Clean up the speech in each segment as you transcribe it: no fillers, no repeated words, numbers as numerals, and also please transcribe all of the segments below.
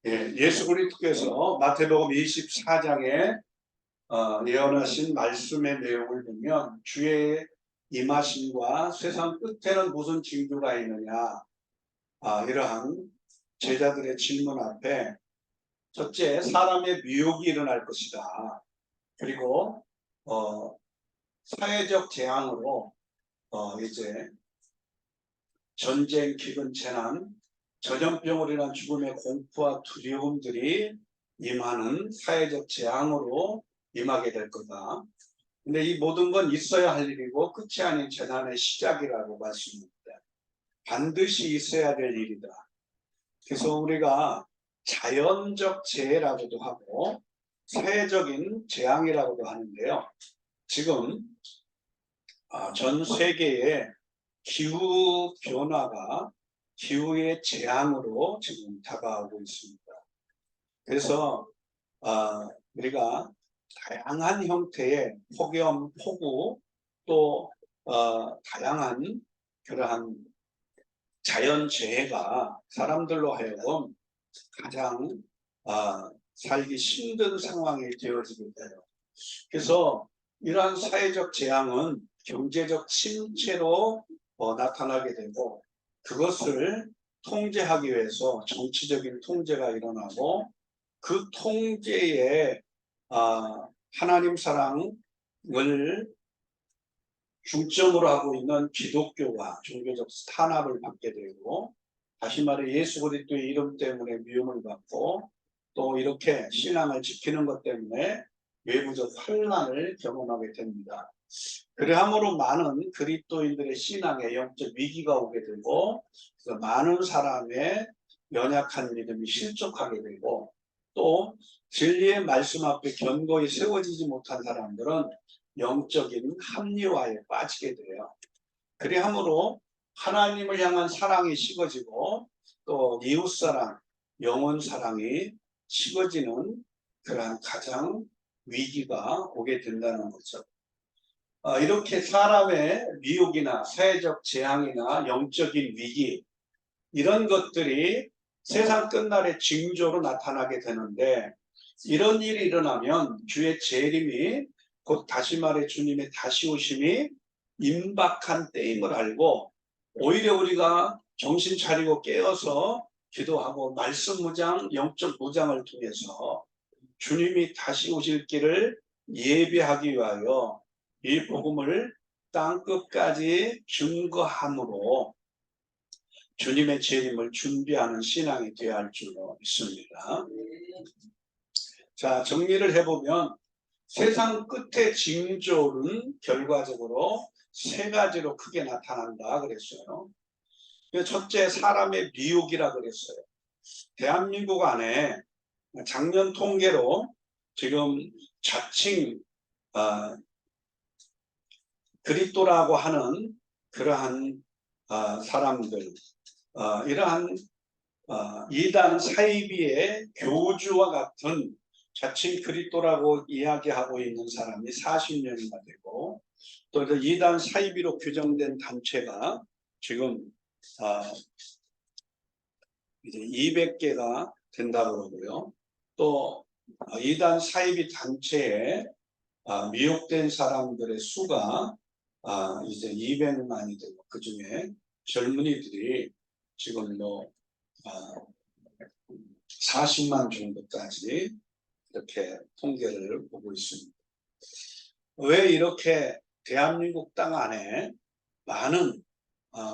예수 그리스도께서 마태복음 24장에 예언하신 말씀의 내용을 보면 주의 임하심과 세상 끝에는 무슨 징조가 있느냐, 이러한 제자들의 질문 앞에 첫째, 사람의 미혹이 일어날 것이다. 그리고 사회적 재앙으로 이제 전쟁, 기근, 재난, 전염병으로 인한 죽음의 공포와 두려움들이 임하는 사회적 재앙으로 임하게 될 거다. 근데 이 모든 건 있어야 할 일이고 끝이 아닌 재난의 시작이라고 말씀합니다. 반드시 있어야 될 일이다. 그래서 우리가 자연적 재해라고도 하고 사회적인 재앙이라고도 하는데요. 지금 전 세계에 기후 변화가 기후의 재앙으로 지금 다가오고 있습니다. 그래서 우리가 다양한 형태의 폭염, 폭우, 또 다양한 그러한 자연재해가 사람들로 하여금 가장 살기 힘든 상황이 되어지게 돼요. 그래서 이러한 사회적 재앙은 경제적 침체로 나타나게 되고, 그것을 통제하기 위해서 정치적인 통제가 일어나고, 그 통제에 하나님 사랑을 중점으로 하고 있는 기독교가 종교적 탄압을 받게 되고, 다시 말해 예수 그리스도의 이름 때문에 미움을 받고, 또 이렇게 신앙을 지키는 것 때문에 외부적 환난을 경험하게 됩니다. 그러함으로 많은 그리스도인들의 신앙에 영적 위기가 오게 되고, 그래서 많은 사람의 연약한 믿음이 실족하게 되고, 또 진리의 말씀 앞에 견고히 세워지지 못한 사람들은 영적인 합리화에 빠지게 돼요. 그러함으로 하나님을 향한 사랑이 식어지고, 또 이웃사랑, 영혼사랑이 식어지는 그러한 가장 위기가 오게 된다는 거죠. 이렇게 사람의 미혹이나 사회적 재앙이나 영적인 위기, 이런 것들이 세상 끝날의 징조로 나타나게 되는데, 이런 일이 일어나면 주의 재림이, 곧 다시 말해 주님의 다시 오심이 임박한 때임을 알고, 오히려 우리가 정신 차리고 깨어서 기도하고 말씀 무장, 영적 무장을 통해서 주님이 다시 오실 길을 예비하기 위하여 이 복음을 땅끝까지 증거함으로 주님의 재림을 준비하는 신앙이 되어야 할 줄로 믿습니다. 자, 정리를 해보면 세상 끝의 징조는 결과적으로 세 가지로 크게 나타난다 그랬어요. 첫째, 사람의 미혹이라 그랬어요. 대한민국 안에 작년 통계로 지금 자칭 그리스도라고 하는 그러한 사람들, 이러한 이단 사이비의 교주와 같은 자칭 그리스도라고 이야기하고 있는 사람이 40명이나 되고, 또 이단 사이비로 규정된 단체가 지금 이제 200개가 된다고 그러고요. 또 이단 사이비 단체에 미혹된 사람들의 수가 이제 200만이 되고, 그 중에 젊은이들이 지금 40만 정도까지 이렇게 통계를 보고 있습니다. 왜 이렇게 대한민국 땅 안에 많은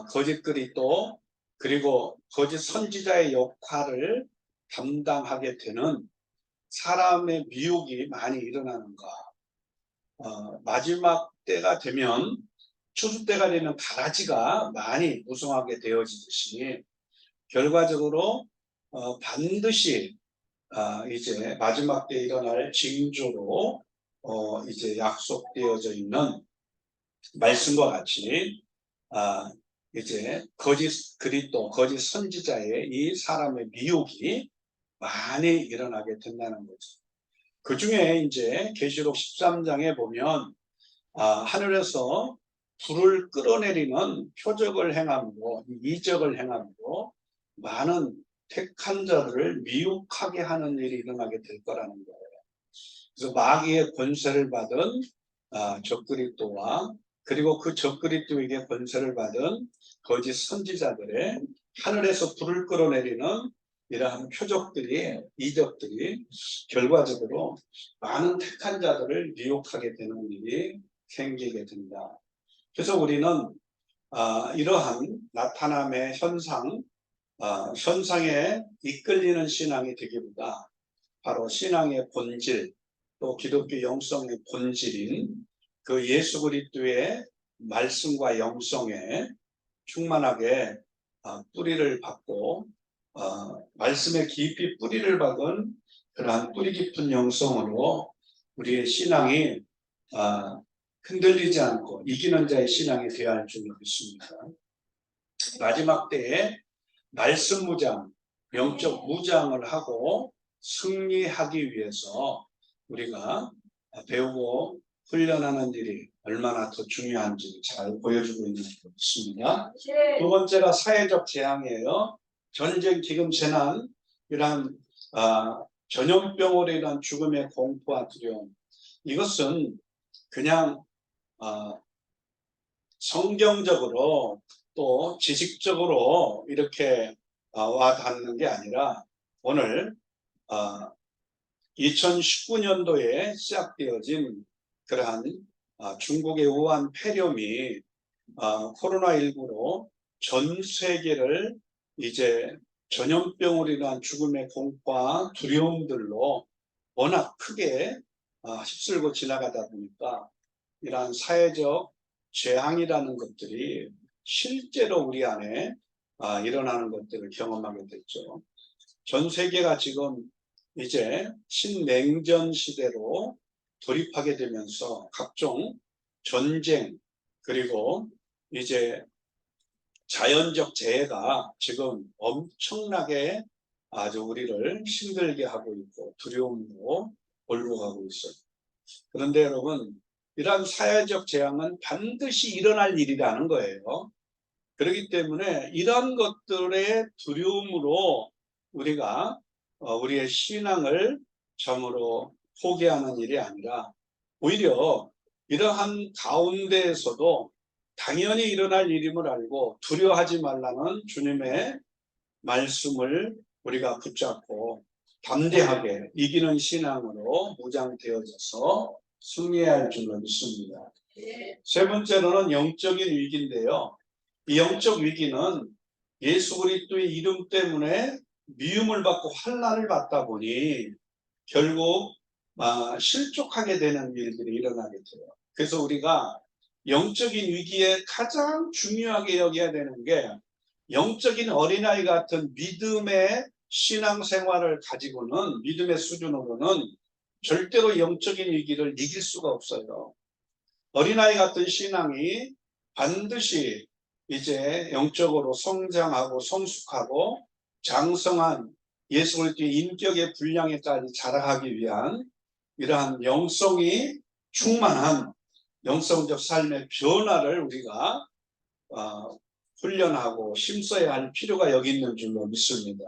거짓 그리스도, 그리고 거짓 선지자의 역할을 담당하게 되는 사람의 미혹이 많이 일어나는가? 마지막 때가 되면, 추수 때가 되면 가라지가 많이 무성하게 되어지듯이, 결과적으로 반드시 이제 마지막 때 일어날 징조로 이제 약속되어져 있는 말씀과 같이 이제 거짓 그리스도, 거짓 선지자의 이 사람의 미혹이 많이 일어나게 된다는 거죠. 그 중에 이제 계시록 13장에 보면 하늘에서 불을 끌어내리는 표적을 행함으로, 이적을 행함으로 많은 택한 자들을 미혹하게 하는 일이 일어나게 될 거라는 거예요. 그래서 마귀의 권세를 받은 적그리스도와 그리고 그 적그리스도에게 권세를 받은 거짓 선지자들의 하늘에서 불을 끌어내리는 이러한 표적들이, 이적들이 결과적으로 많은 택한 자들을 미혹하게 되는 일이 생기게 된다. 그래서 우리는 이러한 나타남의 현상에 이끌리는 신앙이 되기보다 바로 신앙의 본질, 또 기독교 영성의 본질인 그 예수 그리스도의 말씀과 영성에 충만하게 뿌리를 받고 말씀에 깊이 뿌리를 박은 그러한 뿌리 깊은 영성으로 우리의 신앙이 흔들리지 않고 이기는 자의 신앙이 되어야 할 줄 믿습니다. 마지막 때에 말씀 무장, 영적 무장을 하고 승리하기 위해서 우리가 배우고 훈련하는 일이 얼마나 더 중요한지 잘 보여주고 있는 것 같습니다. 두 번째가 사회적 재앙이에요. 전쟁, 기금, 재난, 이러한 전염병으로 인한 죽음의 공포와 두려움. 이것은 그냥 성경적으로 또 지식적으로 이렇게 와 닿는 게 아니라 오늘 2019년도에 시작되어진 그러한 중국의 우한 폐렴이 코로나19로 전 세계를 이제 전염병으로 인한 죽음의 공포와 두려움들로 워낙 크게 휩쓸고 지나가다 보니까 이러한 사회적 재앙이라는 것들이 실제로 우리 안에 일어나는 것들을 경험하게 됐죠. 전 세계가 지금 이제 신냉전 시대로 돌입하게 되면서 각종 전쟁 그리고 이제 자연적 재해가 지금 엄청나게 아주 우리를 힘들게 하고 있고 두려움으로 몰고 가고 있어요. 그런데 여러분, 이러한 사회적 재앙은 반드시 일어날 일이라는 거예요. 그렇기 때문에 이런 것들의 두려움으로 우리가 우리의 신앙을 참으로 포기하는 일이 아니라 오히려 이러한 가운데에서도 당연히 일어날 일임을 알고 두려워하지 말라는 주님의 말씀을 우리가 붙잡고 담대하게 이기는 신앙으로 무장되어져서 승리해야 할 줄로 믿습니다. 세 번째로는 영적인 위기인데요. 이 영적 위기는 예수 그리스도의 이름 때문에 미움을 받고 환난을 받다 보니 결국 실족하게 되는 일들이 일어나게 돼요. 그래서 우리가 영적인 위기에 가장 중요하게 여겨야 되는 게 영적인 어린아이 같은 믿음의 신앙생활을 가지고는 믿음의 수준으로는 절대로 영적인 위기를 이길 수가 없어요. 어린아이 같은 신앙이 반드시 이제 영적으로 성장하고 성숙하고 장성한 예수 그리스도의 인격의 분량에까지 자라가기 위한 이러한 영성이 충만한 영성적 삶의 변화를 우리가 훈련하고 심어야 할 필요가 여기 있는 줄로 믿습니다.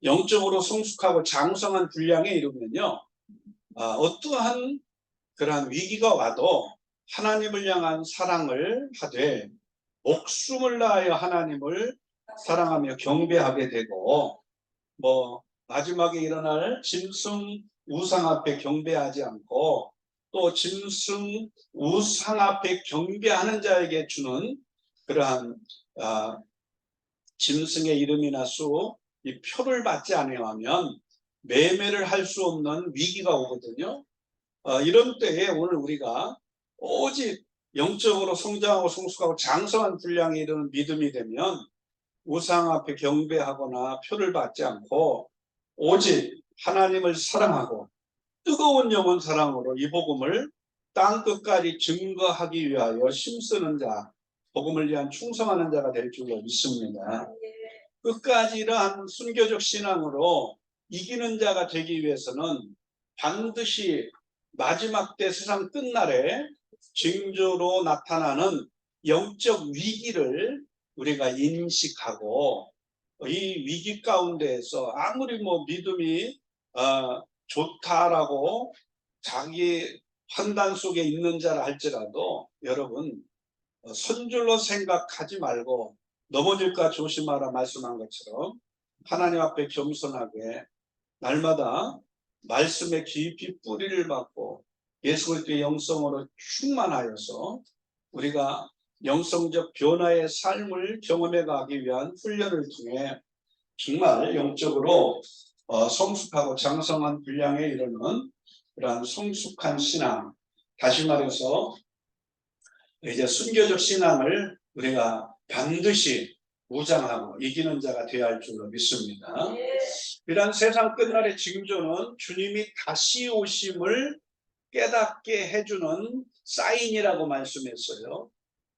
영적으로 성숙하고 장성한 분량에 이르면요, 어떠한 그러한 위기가 와도 하나님을 향한 사랑을 하되 목숨을 다하여 하나님을 사랑하며 경배하게 되고 마지막에 일어날 짐승 우상 앞에 경배하지 않고 또 짐승 우상 앞에 경배하는 자에게 주는 그러한 짐승의 이름이나 수, 이 표를 받지 않으면 매매를 할 수 없는 위기가 오거든요. 이런 때에 오늘 우리가 오직 영적으로 성장하고 성숙하고 장성한 분량에 이르는 믿음이 되면 우상 앞에 경배하거나 표를 받지 않고 오직 하나님을 사랑하고 뜨거운 영혼 사랑으로 이 복음을 땅끝까지 증거하기 위하여 힘쓰는 자, 복음을 위한 충성하는 자가 될 줄로 믿습니다. 끝까지 이러한 순교적 신앙으로 이기는 자가 되기 위해서는 반드시 마지막 때 세상 끝날에 징조로 나타나는 영적 위기를 우리가 인식하고 이 위기 가운데에서 아무리 뭐 믿음이 좋다라고 자기 판단 속에 있는 자라 할지라도 여러분 선줄로 생각하지 말고 넘어질까 조심하라 말씀한 것처럼 하나님 앞에 겸손하게 날마다 말씀에 깊이 뿌리를 받고 예수 그리스도의 영성으로 충만하여서 우리가 영성적 변화의 삶을 경험해 가기 위한 훈련을 통해 정말 영적으로 성숙하고 장성한 분량에 이르는 그러한 성숙한 신앙, 다시 말해서 이제 순교적 신앙을 우리가 반드시 무장하고 이기는 자가 되어야 할 줄로 믿습니다. 이러한 세상 끝날의 징조는 주님이 다시 오심을 깨닫게 해주는 사인이라고 말씀했어요.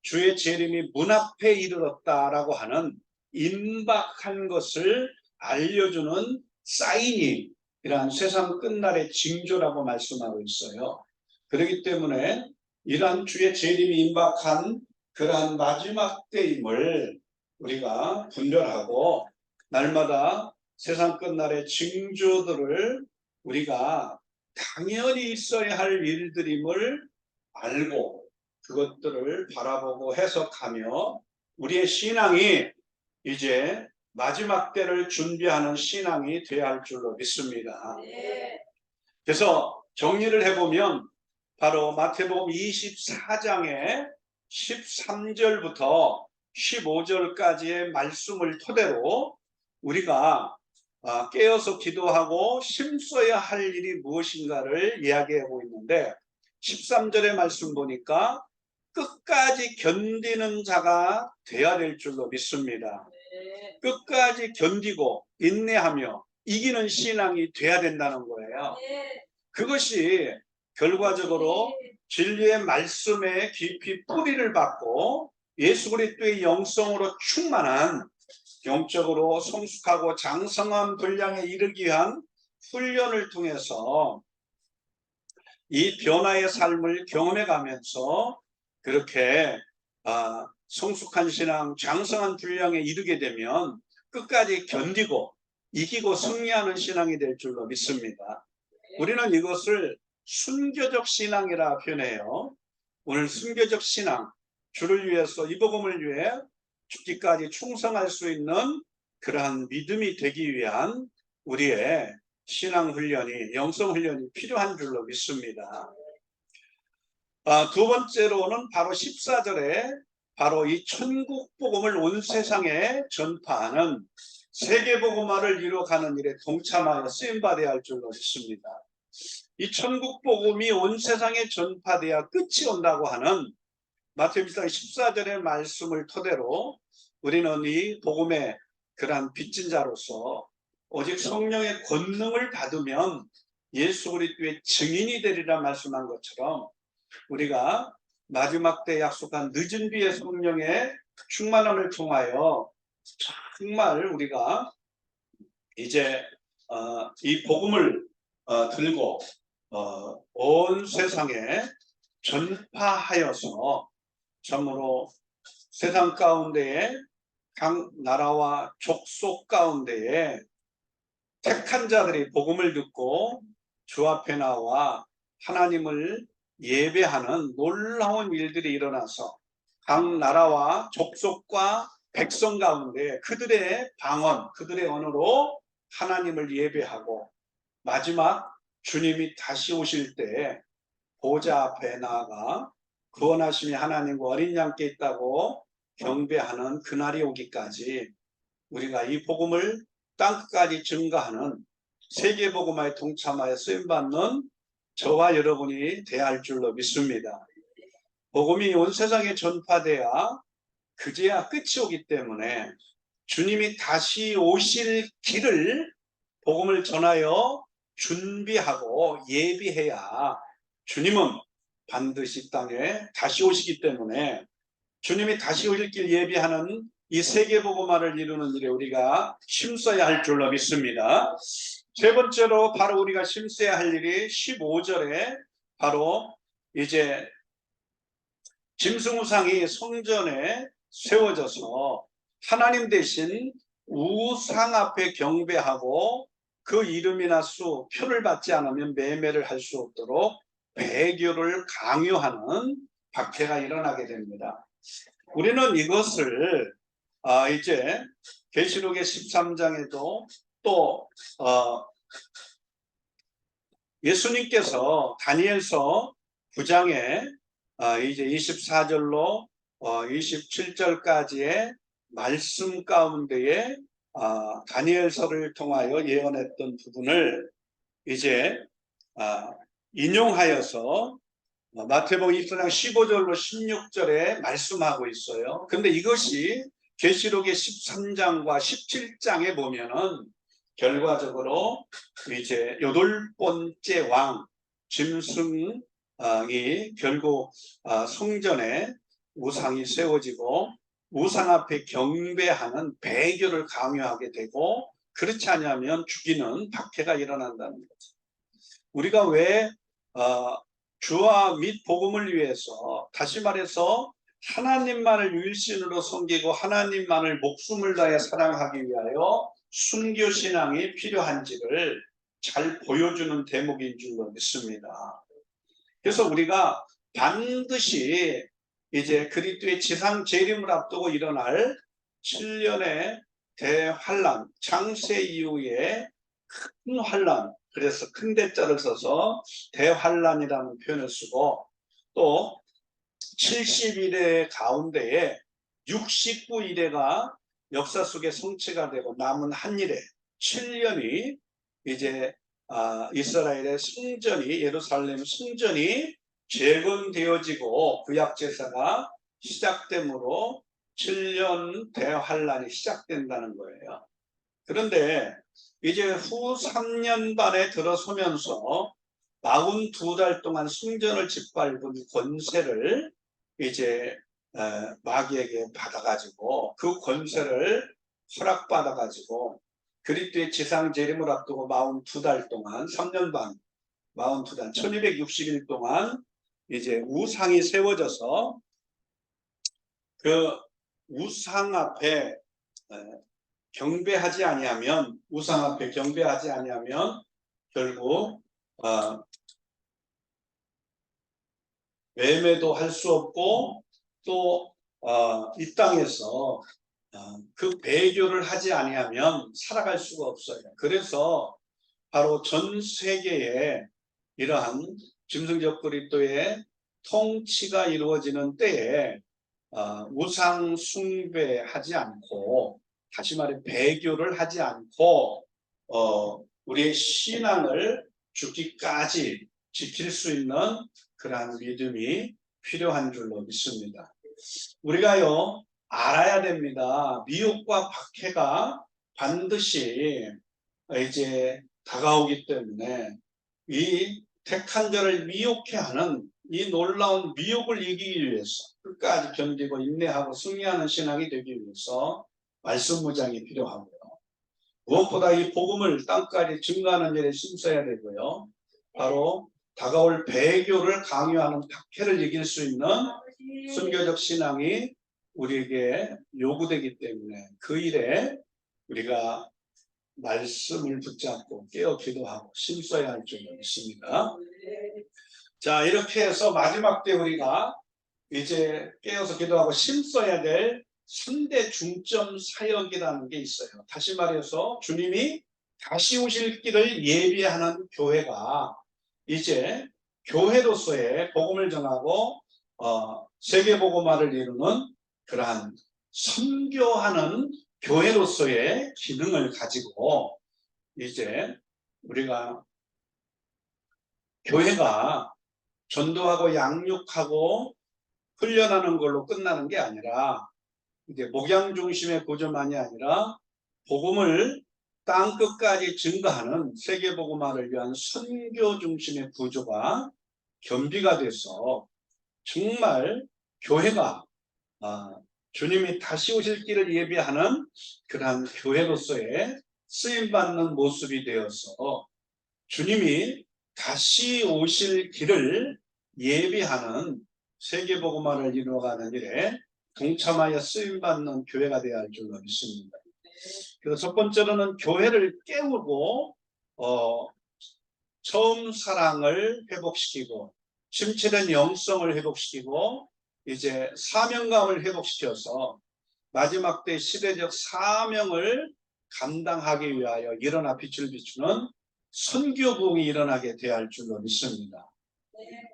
주의 재림이 문 앞에 이르렀다라고 하는 임박한 것을 알려주는 사인이 이러한 세상 끝날의 징조라고 말씀하고 있어요. 그렇기 때문에 이러한 주의 재림이 임박한 그러한 마지막 때임을 우리가 분별하고 날마다 세상 끝날의 징조들을 우리가 당연히 있어야 할 일들임을 알고 그것들을 바라보고 해석하며 우리의 신앙이 이제 마지막 때를 준비하는 신앙이 되어야 할 줄로 믿습니다. 그래서 정리를 해보면 바로 마태복음 24장의 13절부터 15절까지의 말씀을 토대로 우리가 깨어서 기도하고 힘써야 할 일이 무엇인가를 이야기하고 있는데 13절의 말씀 보니까 끝까지 견디는 자가 되어야 될 줄로 믿습니다. 끝까지 견디고 인내하며 이기는 신앙이 돼야 된다는 거예요. 그것이 결과적으로 진리의 말씀에 깊이 뿌리를 받고 예수 그리스도의 영성으로 충만한 영적으로 성숙하고 장성한 분량에 이르기 위한 훈련을 통해서 이 변화의 삶을 경험해 가면서 그렇게 성숙한 신앙, 장성한 분량에 이르게 되면 끝까지 견디고 이기고 승리하는 신앙이 될 줄로 믿습니다. 우리는 이것을 순교적 신앙이라 표현해요. 오늘 순교적 신앙, 주를 위해서 이 복음을 위해 죽기까지 충성할 수 있는 그러한 믿음이 되기 위한 우리의 신앙 훈련이, 영성 훈련이 필요한 줄로 믿습니다. 두 번째로는 바로 14절에 바로 이 천국 복음을 온 세상에 전파하는 세계 복음화를 이루어가는 일에 동참하여 쓰임받아야 할 줄로 믿습니다. 이 천국 복음이 온 세상에 전파되어야 끝이 온다고 하는 마태복음 14절의 말씀을 토대로 우리는 이 복음의 그러한 빚진 자로서 오직 성령의 권능을 받으면 예수 그리스도의 증인이 되리라 말씀한 것처럼 우리가 마지막 때 약속한 늦은 비의 성령의 충만함을 통하여 정말 우리가 이제 이 복음을 들고 온 세상에 전파하여서 참으로 세상 가운데에 각 나라와 족속 가운데에 택한 자들이 복음을 듣고 주 앞에 나와 하나님을 예배하는 놀라운 일들이 일어나서 각 나라와 족속과 백성 가운데 그들의 방언, 그들의 언어로 하나님을 예배하고 마지막 주님이 다시 오실 때 보좌 앞에 나아가 구원하심이 하나님과 어린 양께 있다고 경배하는 그날이 오기까지 우리가 이 복음을 땅끝까지 증가하는 세계복음화에 동참하여 쓰임받는 저와 여러분이 되어야 할 줄로 믿습니다. 복음이 온 세상에 전파돼야 그제야 끝이 오기 때문에 주님이 다시 오실 길을 복음을 전하여 준비하고 예비해야 주님은 반드시 땅에 다시 오시기 때문에 주님이 다시 오실 길 예비하는 이 세계복음화를 이루는 일에 우리가 힘써야 할 줄로 믿습니다. 세 번째로 바로 우리가 힘써야 할 일이 15절에 바로 이제 짐승우상이 성전에 세워져서 하나님 대신 우상 앞에 경배하고 그 이름이나 수, 표를 받지 않으면 매매를 할 수 없도록 배교를 강요하는 박해가 일어나게 됩니다. 우리는 이것을 이제 계시록의 13장에도 또 예수님께서 다니엘서 9장에 이제 24절로 27절까지의 말씀 가운데에 다니엘서를 통하여 예언했던 부분을 이제 인용하여서 마태복음 24장 15절로 16절에 말씀하고 있어요. 근데 이것이 계시록의 13장과 17장에 보면은 결과적으로 이제 8번째 왕 짐승이 결국 성전에 우상이 세워지고 우상 앞에 경배하는 배교를 강요하게 되고, 그렇지 않으면 죽이는 박해가 일어난다는 거죠. 우리가 왜 주와 및 복음을 위해서, 다시 말해서 하나님만을 유일신으로 섬기고 하나님만을 목숨을 다해 사랑하기 위하여 순교신앙이 필요한지를 잘 보여주는 대목인 줄로 믿습니다. 그래서 우리가 반드시 이제 그리스도의 지상 재림을 앞두고 일어날 7년의 대환란, 창세 이후에 큰 환란, 그래서 큰 대자를 써서 대환란이라는 표현을 쓰고, 또 70일의 가운데에 69일에가 역사 속에 성취가 되고 남은 한 일에 7년이 이제 이스라엘의 성전이, 예루살렘 성전이 재건되어지고 구약제사가 시작되므로 7년 대환란이 시작된다는 거예요. 그런데 이제 후 3년 반에 들어서면서 42달 동안 성전을 짓밟은 권세를 이제 마귀에게 받아가지고 그 권세를 허락받아가지고 그리스도의 지상 재림을 앞두고 42달 동안 3년 반 42달 1260일 동안 이제 우상이 세워져서 그 우상 앞에 경배하지 아니하면, 우상 앞에 경배하지 아니하면 결국 매매도 할 수 없고 또 이 땅에서 그 배교를 하지 아니하면 살아갈 수가 없어요. 그래서 바로 전 세계에 이러한 짐승적 그리스도의 통치가 이루어지는 때에 우상 숭배하지 않고, 다시 말해 배교를 하지 않고 우리의 신앙을 죽기까지 지킬 수 있는 그러한 믿음이 필요한 줄로 믿습니다. 우리가요 알아야 됩니다. 미혹과 박해가 반드시 이제 다가오기 때문에 이 택한 자를 미혹해 하는 이 놀라운 미혹을 이기기 위해서 끝까지 견디고 인내하고 승리하는 신앙이 되기 위해서 말씀 무장이 필요하고요. 무엇보다 이 복음을 땅까지 증거하는 일에 힘써야 되고요. 바로 다가올 배교를 강요하는 박해를 이길 수 있는 순교적 신앙이 우리에게 요구되기 때문에 그 일에 우리가 말씀을 붙잡고 깨어 기도하고 힘써야 할 줄 믿습니다. 자, 이렇게 해서 마지막 때 우리가 이제 깨어서 기도하고 힘써야 될 3대 중점 사역이라는 게 있어요. 다시 말해서 주님이 다시 오실 길을 예비하는 교회가 이제 교회로서의 복음을 전하고 세계복음화를 이루는 그러한 선교하는 교회로서의 기능을 가지고, 이제 우리가 교회가 전도하고 양육하고 훈련하는 걸로 끝나는 게 아니라, 이제 목양 중심의 구조만이 아니라 복음을 땅 끝까지 증거하는 세계복음화를 위한 선교 중심의 구조가 겸비가 돼서 정말 교회가 주님이 다시 오실 길을 예비하는 그러한 교회로서의 쓰임받는 모습이 되어서 주님이 다시 오실 길을 예비하는 세계복음화를 이루어가는 일에 동참하여 쓰임받는 교회가 되어야 할 줄로 믿습니다. 그래서 첫 번째로는 교회를 깨우고 처음 사랑을 회복시키고 심취된 영성을 회복시키고 이제 사명감을 회복시켜서 마지막 때 시대적 사명을 감당하기 위하여 일어나 빛을 비추는 선교 부흥이 일어나게 되어야 할 줄로 믿습니다.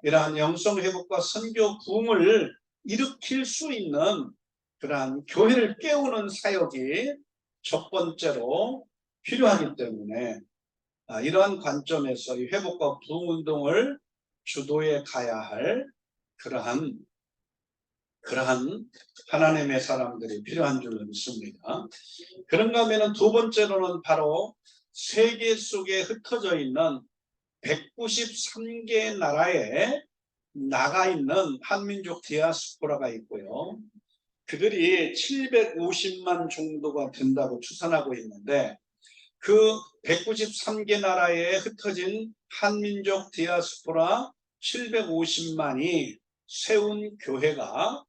이러한 영성 회복과 선교 부흥을 일으킬 수 있는 그러한 교회를 깨우는 사역이 첫 번째로 필요하기 때문에 이러한 관점에서 이 회복과 부흥 운동을 주도해 가야 할 그러한 하나님의 사람들이 필요한 줄로 믿습니다. 그런가 하면 두 번째로는 바로 세계 속에 흩어져 있는 193개 나라에 나가 있는 한민족 디아스포라가 있고요. 그들이 750만 정도가 된다고 추산하고 있는데 그 193개 나라에 흩어진 한민족 디아스포라 750만이 세운 교회가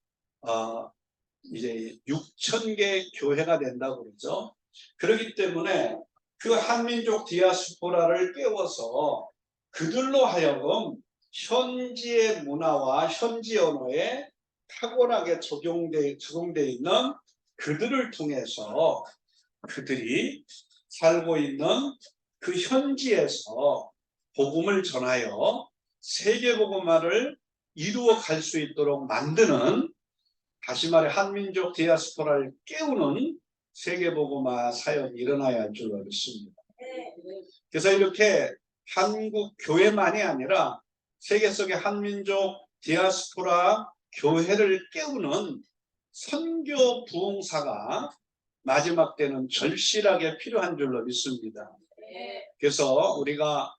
이제 6,000개 교회가 된다고 그러죠. 그렇기 때문에 그 한민족 디아스포라를 깨워서 그들로 하여금 현지의 문화와 현지 언어에 탁월하게 적용되어 있는 그들을 통해서 그들이 살고 있는 그 현지에서 복음을 전하여 세계복음화를 이루어 갈 수 있도록 만드는, 다시 말해 한민족 디아스포라를 깨우는 세계복음화 사역이 일어나야 할 줄로 믿습니다. 그래서 이렇게 한국 교회만이 아니라 세계 속의 한민족 디아스포라 교회를 깨우는 선교 부흥사가 마지막 때는 절실하게 필요한 줄로 믿습니다. 그래서 우리가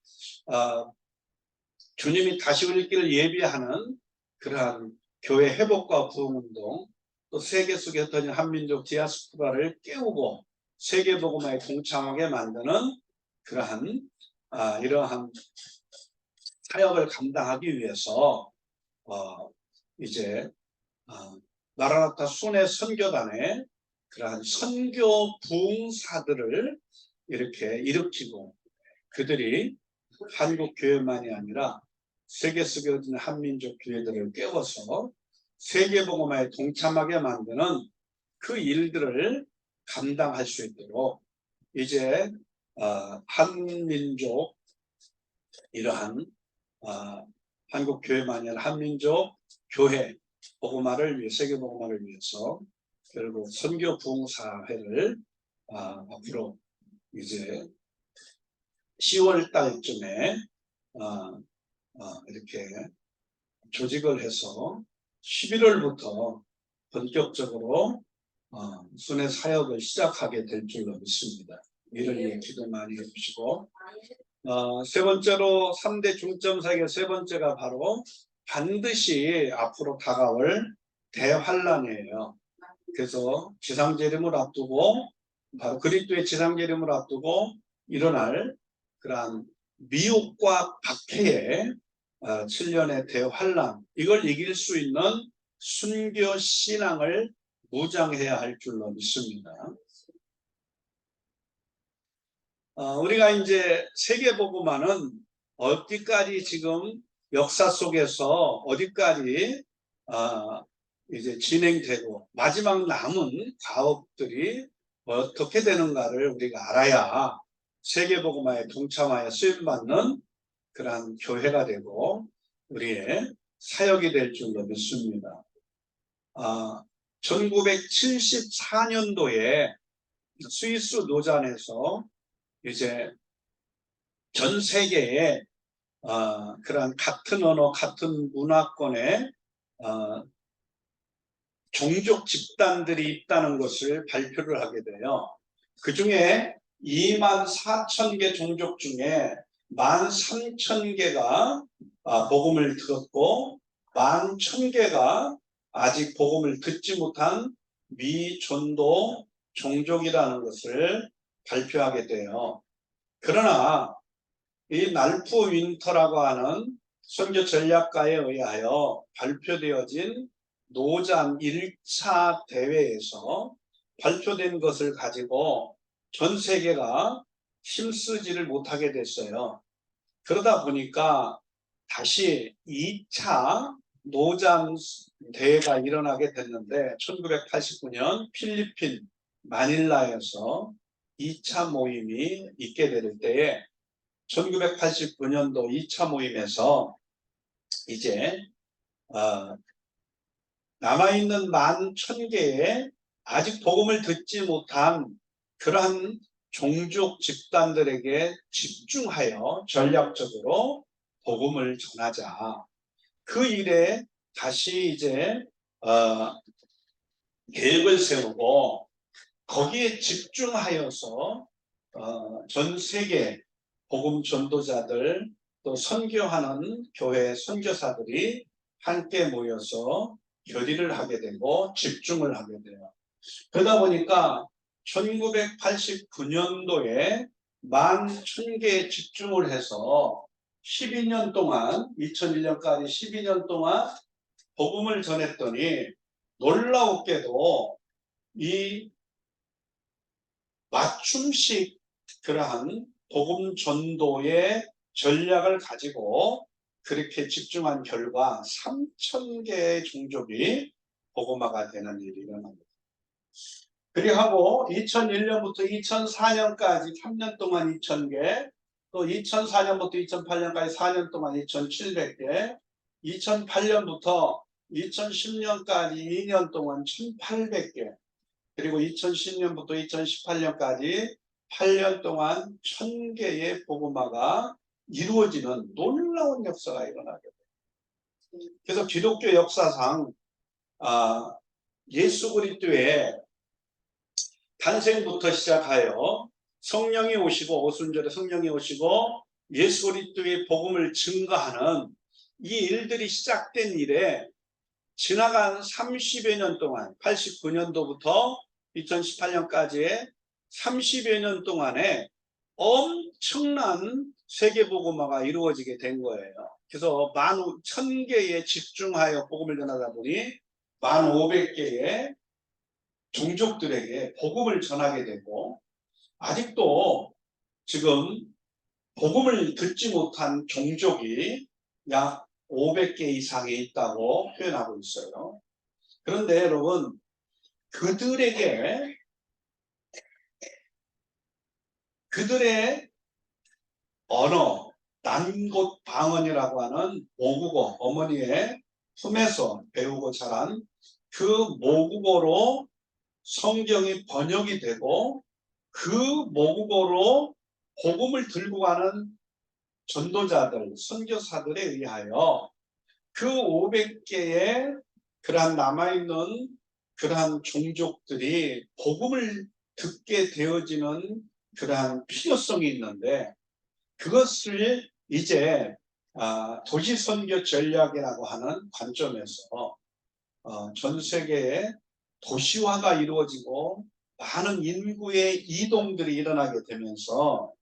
주님이 다시 올 길을 예비하는 그러한 교회 회복과 부흥운동, 또 세계 속에 흩어진 한민족 디아스포라를 깨우고 세계복음화에 동참하게 만드는 그러한 이러한 사역을 감당하기 위해서 이제 마라나타 순회 선교단의 그러한 선교 부흥사들을 이렇게 일으키고 그들이 한국 교회만이 아니라 세계 속에 있는 한민족 교회들을 깨워서 세계복음화에 동참하게 만드는 그 일들을 감당할 수 있도록 이제 한민족 이러한 한국 교회만이 아니라 한민족 교회 복음화를 위해 세계복음화를 위해서 결국 선교 부흥사회를 앞으로 이제 10월 달쯤에 이렇게 조직을 해서 11월부터 본격적으로 순회 사역을 시작하게 될 줄로 믿습니다. 이를 위해 기도 많이 해주시고 세 번째로 3대 중점 사역의 세 번째가 바로 반드시 앞으로 다가올 대환란이에요. 그래서 지상재림을 앞두고 바로 그리스도의 지상재림을 앞두고 일어날 그러한 미혹과 박해의 7년의 대환란, 이걸 이길 수 있는 순교 신앙을 무장해야 할 줄로 믿습니다. 우리가 이제 세계복음화는 어디까지 지금 역사 속에서 어디까지 이제 진행되고 마지막 남은 과업들이 어떻게 되는가를 우리가 알아야 세계복음화에 동참하여 쓰임받는 그러한 교회가 되고 우리의 사역이 될 줄로 믿습니다. 1974년도에 스위스 노잔에서 이제 전 세계에 그러한 같은 언어, 같은 문화권의 종족 집단들이 있다는 것을 발표를 하게 돼요. 그 중에 24,000개 종족 중에 13,000개가 복음을 들었고 11,000개가 아직 복음을 듣지 못한 미전도 종족이라는 것을 발표하게 돼요. 그러나 이 날프 윈터라고 하는 선교 전략가에 의하여 발표되어진 노잔 1차 대회에서 발표된 것을 가지고 전 세계가 힘쓰지를 못하게 됐어요. 그러다 보니까 다시 2차 노장 대회가 일어나게 됐는데 1989년 필리핀 마닐라에서 2차 모임이 있게 될 때에 1989년도 2차 모임에서 이제 남아있는 11,000개의 아직 복음을 듣지 못한 그러한 종족 집단들에게 집중하여 전략적으로 복음을 전하자. 그 일에 다시 이제 계획을 세우고 거기에 집중하여서 전 세계 복음 전도자들 또 선교하는 교회 선교사들이 함께 모여서 결의를 하게 되고 집중을 하게 돼요. 그러다 보니까 1989년도에 11,000개에 집중을 해서 12년 동안 2001년까지 12년 동안 복음을 전했더니 놀라웠게도 이 맞춤식 그러한 복음 전도의 전략을 가지고 그렇게 집중한 결과 3,000개의 종족이 복음화가 되는 일이 일어납니다. 그리고 2001년부터 2004년까지 3년 동안 2,000개, 또 2004년부터 2008년까지 4년 동안 2,700개, 2008년부터 2010년까지 2년 동안 1,800개, 그리고 2010년부터 2018년까지 8년 동안 1,000개의 복음화가 이루어지는 놀라운 역사가 일어나게 돼요. 그래서 기독교 역사상 예수 그리스도의 탄생부터 시작하여 성령이 오시고 오순절에 성령이 오시고 예수 그리스도의 복음을 증거하는 이 일들이 시작된 일에 지나간 30여 년 동안 89년도부터 2018년까지의 30여 년 동안에 엄청난 세계복음화가 이루어지게 된 거예요. 그래서 11,000개에 집중하여 복음을 전하다 보니 1,500개의 종족들에게 복음을 전하게 되고 아직도 지금 복음을 듣지 못한 종족이 약 500개 이상이 있다고 표현하고 있어요. 그런데 여러분 그들의 언어, 난곳 방언이라고 하는 모국어, 어머니의 품에서 배우고 자란 그 모국어로 성경이 번역이 되고 그 모국어로 복음을 들고 가는 전도자들, 선교사들에 의하여 그 500개의 그러한 남아있는 그러한 종족들이 복음을 듣게 되어지는 그러한 필요성이 있는데 그것을 이제 도시선교 전략이라고 하는 관점에서 전 세계에 도시화가 이루어지고 많은 인구의 이동들이 일어나게 되면서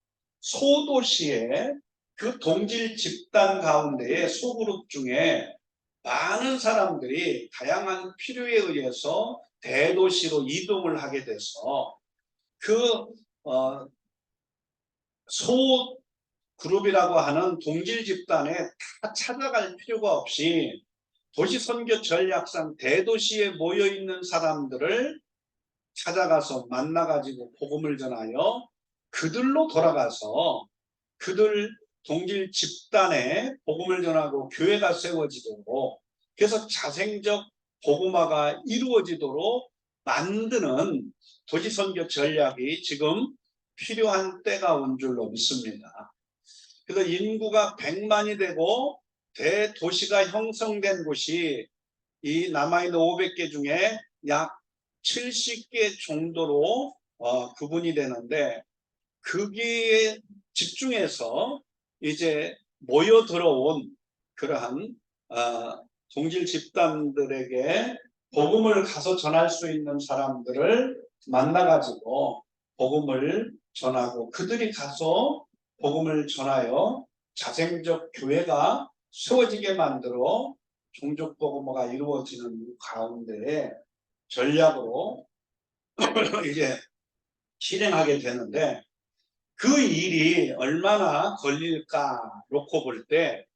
소도시의 그 동질 집단 가운데의 소그룹 중에 많은 사람들이 다양한 필요에 의해서 대도시로 이동을 하게 돼서 그 소그룹이라고 하는 동질 집단에 다 찾아갈 필요가 없이 도시선교 전략상 대도시에 모여있는 사람들을 찾아가서 만나가지고 복음을 전하여 그들로 돌아가서 그들 동질 집단에 복음을 전하고 교회가 세워지도록 그래서 자생적 복음화가 이루어지도록 만드는 도시선교 전략이 지금 필요한 때가 온 줄로 믿습니다. 그래서 인구가 100만이 되고 대도시가 형성된 곳이 이 남아있는 500개 중에 약 70개 정도로 구분이 되는데 거기에 집중해서 이제 모여 들어온 그러한 동질 집단들에게 복음을 가서 전할 수 있는 사람들을 만나가지고 복음을 전하고 그들이 가서 복음을 전하여 자생적 교회가 세워지게 만들어 종족 복음화가 이루어지는 가운데에 전략으로 이제 실행하게 되는데 그 일이 얼마나 걸릴까 놓고 볼 때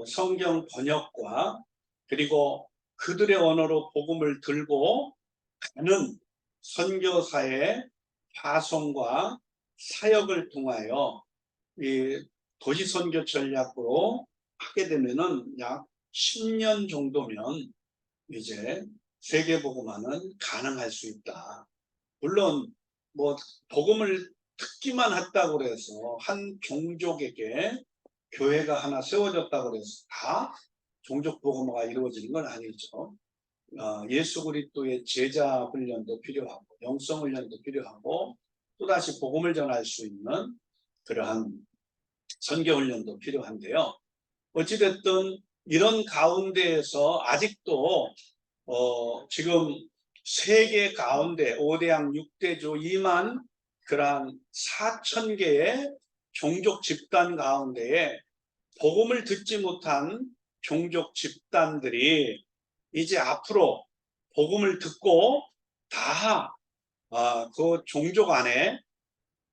성경 번역과 그리고 그들의 언어로 복음을 들고 가는 선교사의 파송과 사역을 통하여 이 도시 선교 전략으로 하게 되면은 약 10년 정도면 이제 세계 복음화는 가능할 수 있다. 물론 뭐 복음을 듣기만 했다고 해서 한 종족에게 교회가 하나 세워졌다고 해서 다 종족 복음화가 이루어지는 건 아니죠. 예수 그리스도의 제자 훈련도 필요하고 영성 훈련도 필요하고 또다시 복음을 전할 수 있는 그러한 선교 훈련도 필요한데요. 어찌됐든 이런 가운데에서 아직도 지금 세계 가운데 5대양 6대주 2만 그러한 4,000개의 종족 집단 가운데에 복음을 듣지 못한 종족 집단들이 이제 앞으로 복음을 듣고 다 그 종족 안에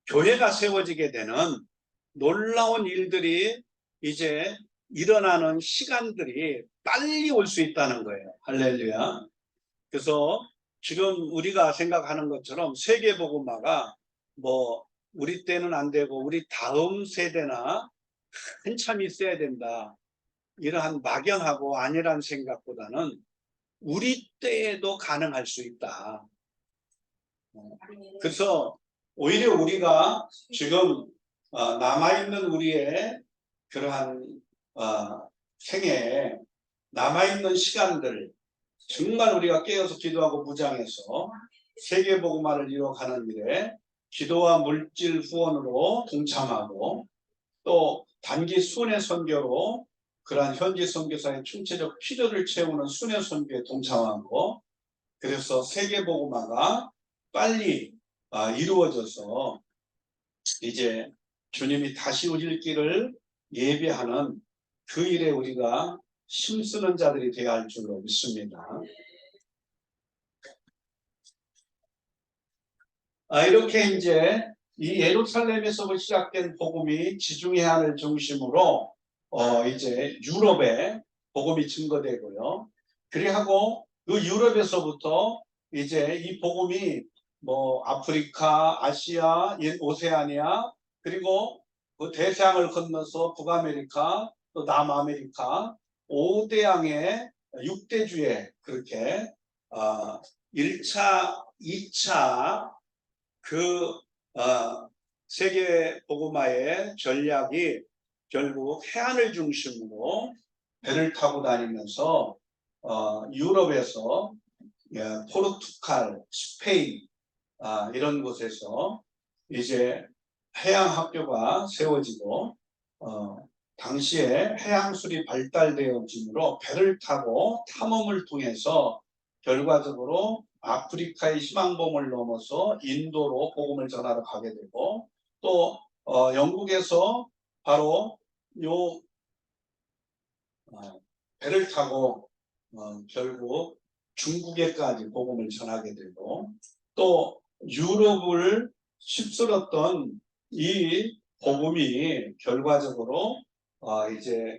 교회가 세워지게 되는 놀라운 일들이 이제 일어나는 시간들이 빨리 올 수 있다는 거예요. 할렐루야. 그래서 지금 우리가 생각하는 것처럼 세계복음화가 뭐 우리 때는 안 되고 우리 다음 세대나 한참 있어야 된다. 이러한 막연하고 안일한 생각보다는 우리 때에도 가능할 수 있다. 그래서 오히려 우리가 지금 남아있는 우리의 그러한 생애에 남아있는 시간들 정말 우리가 깨어서 기도하고 무장해서 세계복음화를 이루어가는 일에 기도와 물질 후원으로 동참하고 또 단기 순회 선교로 그러한 현지 선교사의 충체적 필요를 채우는 순회 선교에 동참하고 그래서 세계복음화가 빨리 이루어져서 이제 주님이 다시 오실 길을 예배하는 그 일에 우리가 힘쓰는 자들이 되어야 할 줄로 믿습니다. 이렇게 이제 이 예루살렘에서 시작된 복음이 지중해 안을 중심으로 이제 유럽에 복음이 증거되고요. 그리하고 그 유럽에서부터 이제 이 복음이 뭐 아프리카, 아시아, 오세아니아 그리고 그 대서양을 건너서 북아메리카 또 남아메리카 5대양의 6대주에 그렇게 1차, 2차 그 세계 복음화의 전략이 결국 해안을 중심으로 배를 타고 다니면서 유럽에서 포르투갈, 스페인 이런 곳에서 이제 해양 학교가 세워지고 당시에 해양술이 발달되어지므로 배를 타고 탐험을 통해서 결과적으로 아프리카의 희망봉을 넘어서 인도로 복음을 전하러 가게 되고 또 영국에서 바로 요 배를 타고 결국 중국에까지 복음을 전하게 되고 또 유럽을 휩쓸었던 이 복음이 결과적으로 이제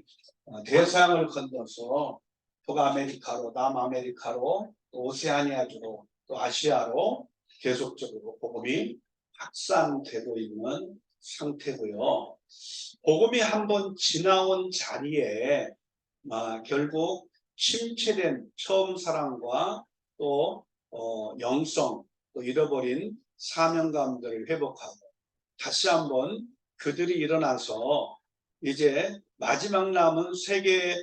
대서양을 건너서 북아메리카로 남아메리카로 또 오세아니아주로 또 아시아로 계속적으로 복음이 확산되고 있는 상태고요. 복음이 한번 지나온 자리에 결국 침체된 처음 사랑과 또 영성 또 잃어버린 사명감들을 회복하고 다시 한번 그들이 일어나서 이제 마지막 남은 세계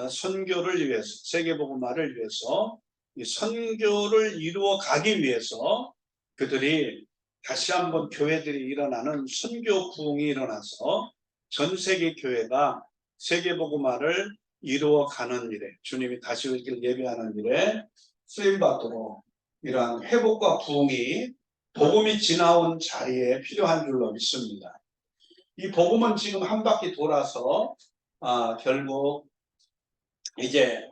선교를 위해서 세계복음화를 위해서 이 선교를 이루어 가기 위해서 그들이 다시 한번 교회들이 일어나는 선교 부흥이 일어나서 전 세계 교회가 세계복음화를 이루어가는 일에 주님이 다시 오길 예배하는 일에 쓰임받도록 이러한 회복과 부흥이 복음이 지나온 자리에 필요한 줄로 믿습니다. 이 복음은 지금 한 바퀴 돌아서 결국 이제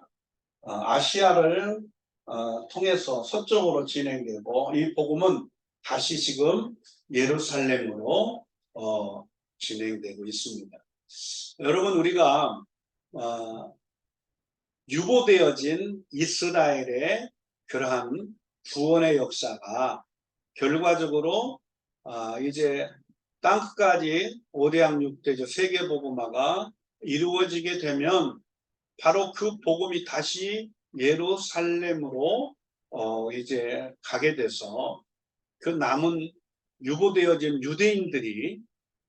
아시아를 통해서 서쪽으로 진행되고 이 복음은 다시 지금 예루살렘으로 진행되고 있습니다. 여러분 우리가 유보되어진 이스라엘의 그러한 구원의 역사가 결과적으로 이제 땅끝까지 5대양 6대조 세계복음화가 이루어지게 되면 바로 그 복음이 다시 예루살렘으로 이제 가게 돼서 그 남은 유보되어진 유대인들이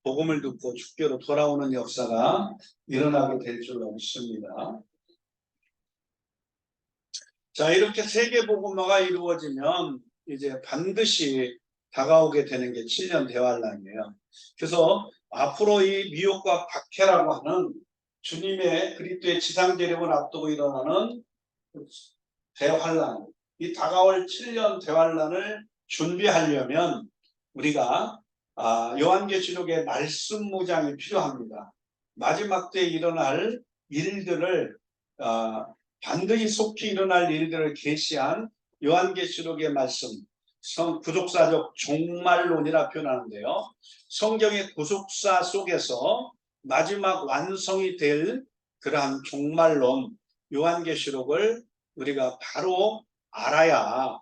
복음을 듣고 주께로 돌아오는 역사가 일어나게 될 줄로 믿습니다. 자, 이렇게 세계복음화가 이루어지면 이제 반드시 다가오게 되는 게 7년 대환란이에요. 그래서 앞으로 이 미혹과 박해라고 하는 주님의 그리스도의 지상재림을 앞두고 일어나는 대환란, 이 다가올 7년 대환란을 준비하려면 우리가 요한계시록의 말씀 무장이 필요합니다. 마지막 때에 일어날 일들을 반드시 속히 일어날 일들을 계시한 요한계시록의 말씀, 구속사적 종말론이라 표현하는데요. 성경의 구속사 속에서 마지막 완성이 될 그러한 종말론 요한계시록을 우리가 바로 알아야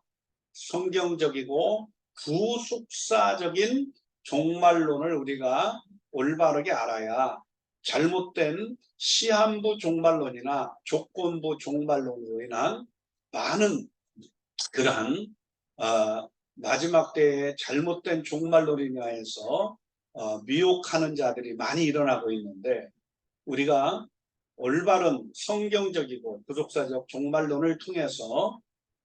성경적이고 구속사적인 종말론을 우리가 올바르게 알아야 잘못된 시한부 종말론이나 조건부 종말론으로 인한 많은 그러한 마지막 때에 잘못된 종말론에 인하여서 미혹하는 자들이 많이 일어나고 있는데 우리가 올바른 성경적이고 구속사적 종말론을 통해서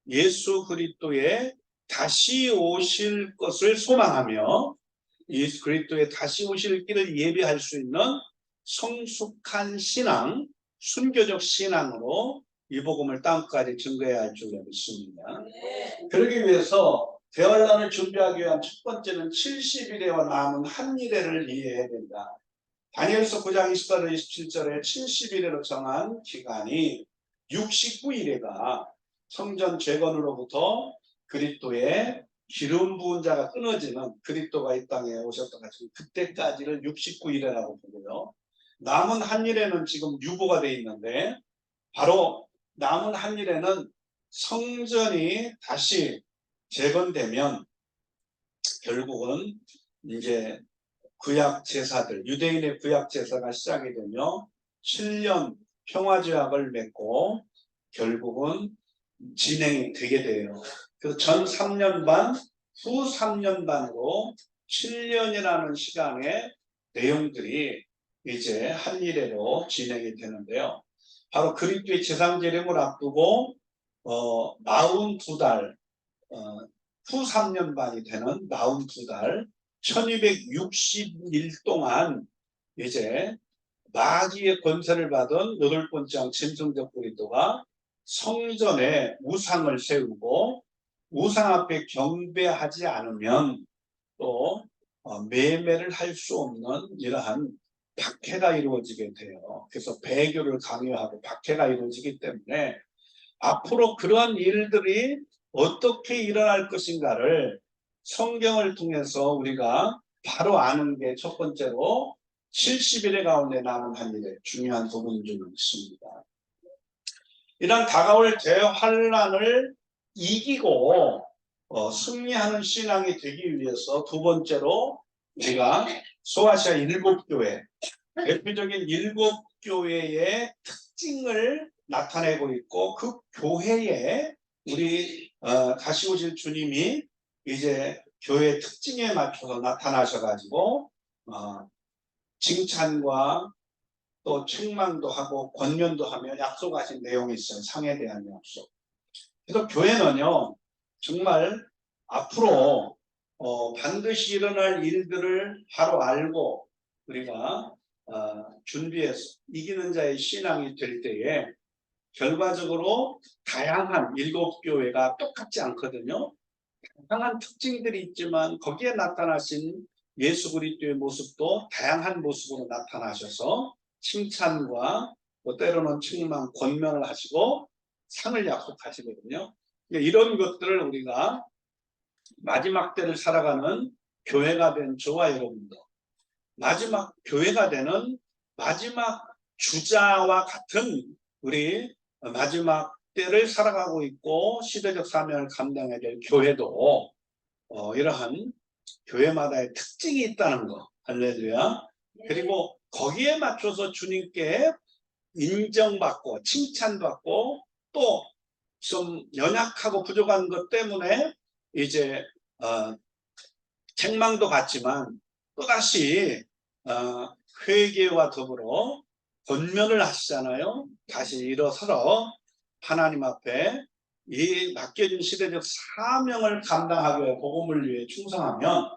예수 그리스도의 다시 오실 것을 소망하며 예수 그리스도의 다시 오실 길을 예비할 수 있는 성숙한 신앙, 순교적 신앙으로 이 복음을 땅까지 증거해야 할 줄로 믿습니다. 그러기 위해서 대환란을 준비하기 위한 첫 번째는 70일에와 남은 한일회를 이해해야 된다. 다니엘서 9장 28절 27절에 70일에로 정한 기간이 69일에가 성전 재건으로부터 그리스도의 기름 부은 자가 끊어지는 그리스도가 이 땅에 오셨던 같이 그때까지를 69일이라고 보고요. 남은 한일에는 지금 유보가 되어 있는데 바로 남은 한일에는 성전이 다시 재건되면 결국은 이제 구약 제사들, 유대인의 구약 제사가 시작이 되며 7년 평화제약을 맺고 결국은 진행이 되게 돼요. 그래서 전 3년 반, 후 3년 반으로 7년이라는 시간의 내용들이 이제 한일회로 진행이 되는데요. 바로 그리스도의 지상재림을 앞두고 42달, 후 3년 반이 되는 42달, 1260일 동안 이제 마귀의 권세를 받은 여덟 번째 왕 짐승적 그리스도가 성전에 우상을 세우고 우상 앞에 경배하지 않으면 또 매매를 할 수 없는 이러한 박해가 이루어지게 돼요. 그래서 배교를 강요하고 박해가 이루어지기 때문에 앞으로 그러한 일들이 어떻게 일어날 것인가를 성경을 통해서 우리가 바로 아는 게 첫 번째로 70일의 가운데 남은 한일의 중요한 부분인 줄 믿습니다. 이런 다가올 대환란을 이기고 승리하는 신앙이 되기 위해서 두 번째로 우리가 소아시아 7교회, 대표적인 7교회의 특징을 나타내고 있고 그 교회에 우리 다시 오실 주님이 이제 교회 특징에 맞춰서 나타나셔가지고 칭찬과 또 책망도 하고 권면도 하며 약속하신 내용이 있어요. 상에 대한 약속. 그래서 교회는요 정말 앞으로 반드시 일어날 일들을 바로 알고 우리가 준비해서 이기는 자의 신앙이 될 때에 결과적으로 다양한 7교회가 똑같지 않거든요. 다양한 특징들이 있지만 거기에 나타나신 예수 그리스도의 모습도 다양한 모습으로 나타나셔서 칭찬과 때로는 책망, 권면을 하시고 상을 약속하시거든요. 이런 것들을 우리가 마지막 때를 살아가는 교회가 된 저와 여러분도 마지막 교회가 되는 마지막 주자와 같은 우리 마지막 때를 살아가고 있고 시대적 사명을 감당해야 될 교회도 이러한 교회마다의 특징이 있다는 거. 할렐루야. 그리고 거기에 맞춰서 주님께 인정받고 칭찬받고 또 좀 연약하고 부족한 것 때문에 이제 책망도 받지만 또다시 회개와 더불어 권면을 하시잖아요. 다시 일어서서 하나님 앞에 이 맡겨진 시대적 사명을 감당하기 위해 복음을 위해 충성하면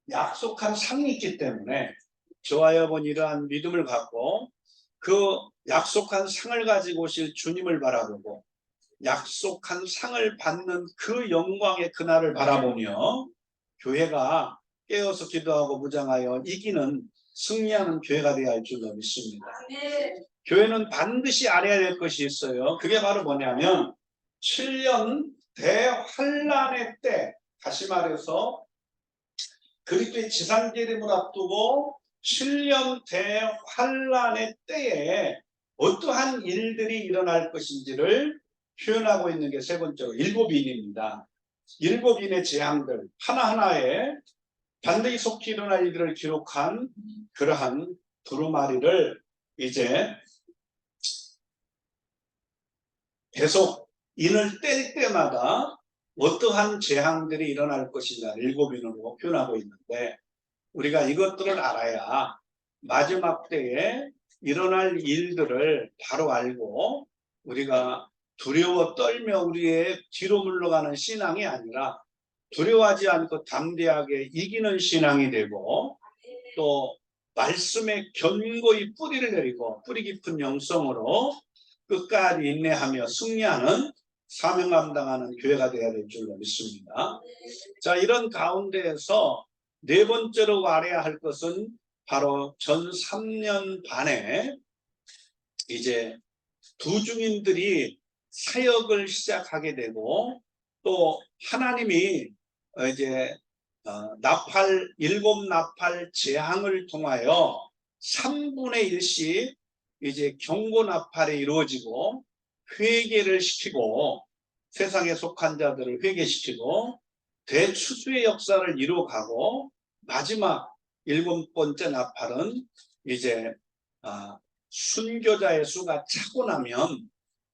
약속한 상이 있기 때문에 저와 여러분 이러한 믿음을 갖고 그 약속한 상을 가지고 오실 주님을 바라보고 약속한 상을 받는 그 영광의 그날을 바라보며 교회가 깨어서 기도하고 무장하여 이기는 승리하는 교회가 되어야 할 줄로 믿습니다. 교회는 반드시 알아야 될 것이 있어요. 그게 바로 뭐냐면 7년 대환란의 때, 다시 말해서 그리스도의 지상재림을 앞두고 7년 대환란의 때에 어떠한 일들이 일어날 것인지를 표현하고 있는 게 세 번째로 일곱인입니다. 일곱인의 재앙들 하나하나에 반드시 속히 일어날 일들을 기록한 그러한 두루마리를 이제 계속 인을 뗄 때마다 어떠한 재앙들이 일어날 것이냐 일곱인으로 표현하고 있는데 우리가 이것들을 알아야 마지막 때에 일어날 일들을 바로 알고 우리가 두려워 떨며 우리의 뒤로 물러가는 신앙이 아니라 두려워하지 않고 담대하게 이기는 신앙이 되고 또 말씀에 견고히 뿌리를 내리고 뿌리 깊은 영성으로 끝까지 인내하며 승리하는 사명 감당하는 교회가 되어야 될 줄로 믿습니다. 자, 이런 가운데에서 네 번째로 알아야 할 것은 바로 전 3년 반에 이제 두 중인들이 사역을 시작하게 되고 또 하나님이 이제 일곱 나팔 재앙을 통하여 3분의 1씩 이제 경고 나팔이 이루어지고 회개를 시키고 세상에 속한 자들을 회개시키고 대추수의 역사를 이루어가고 마지막 일곱 번째 나팔은 이제 순교자의 수가 차고 나면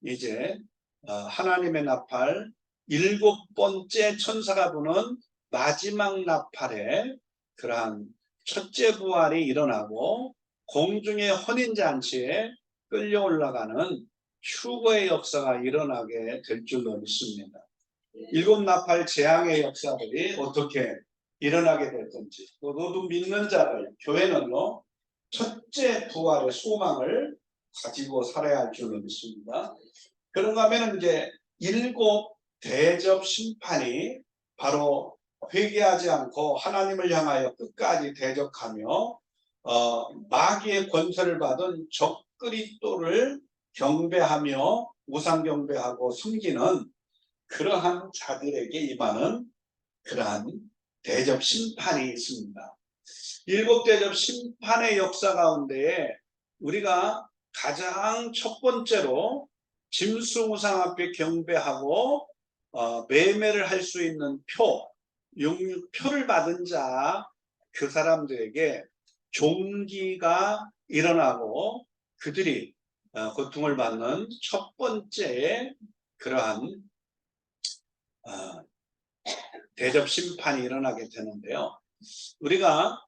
이제 하나님의 나팔 일곱 번째 천사가 부는 마지막 나팔에 그러한 첫째 부활이 일어나고 공중의 혼인잔치에 끌려 올라가는 휴거의 역사가 일어나게 될 줄로 믿습니다. 일곱 나팔 재앙의 역사들이 어떻게 일어나게 될 건지 모두 믿는 자들 교회는요 첫째 부활의 소망을 가지고 살아야 할 줄로 믿습니다. 그런가 하면 이제 일곱 대접 심판이 바로 회개하지 않고 하나님을 향하여 끝까지 대적하며 마귀의 권세를 받은 적그리스도를 경배하며 우상 경배하고 섬기는 그러한 자들에게 임하는 그러한 대접 심판이 있습니다. 일곱 대접 심판의 역사 가운데에 우리가 가장 첫 번째로 짐승 우상 앞에 경배하고 매매를 할 수 있는 표를 받은 자 그 사람들에게 종기가 일어나고 그들이 고통을 받는 첫 번째 그러한 대접 심판이 일어나게 되는데요. 우리가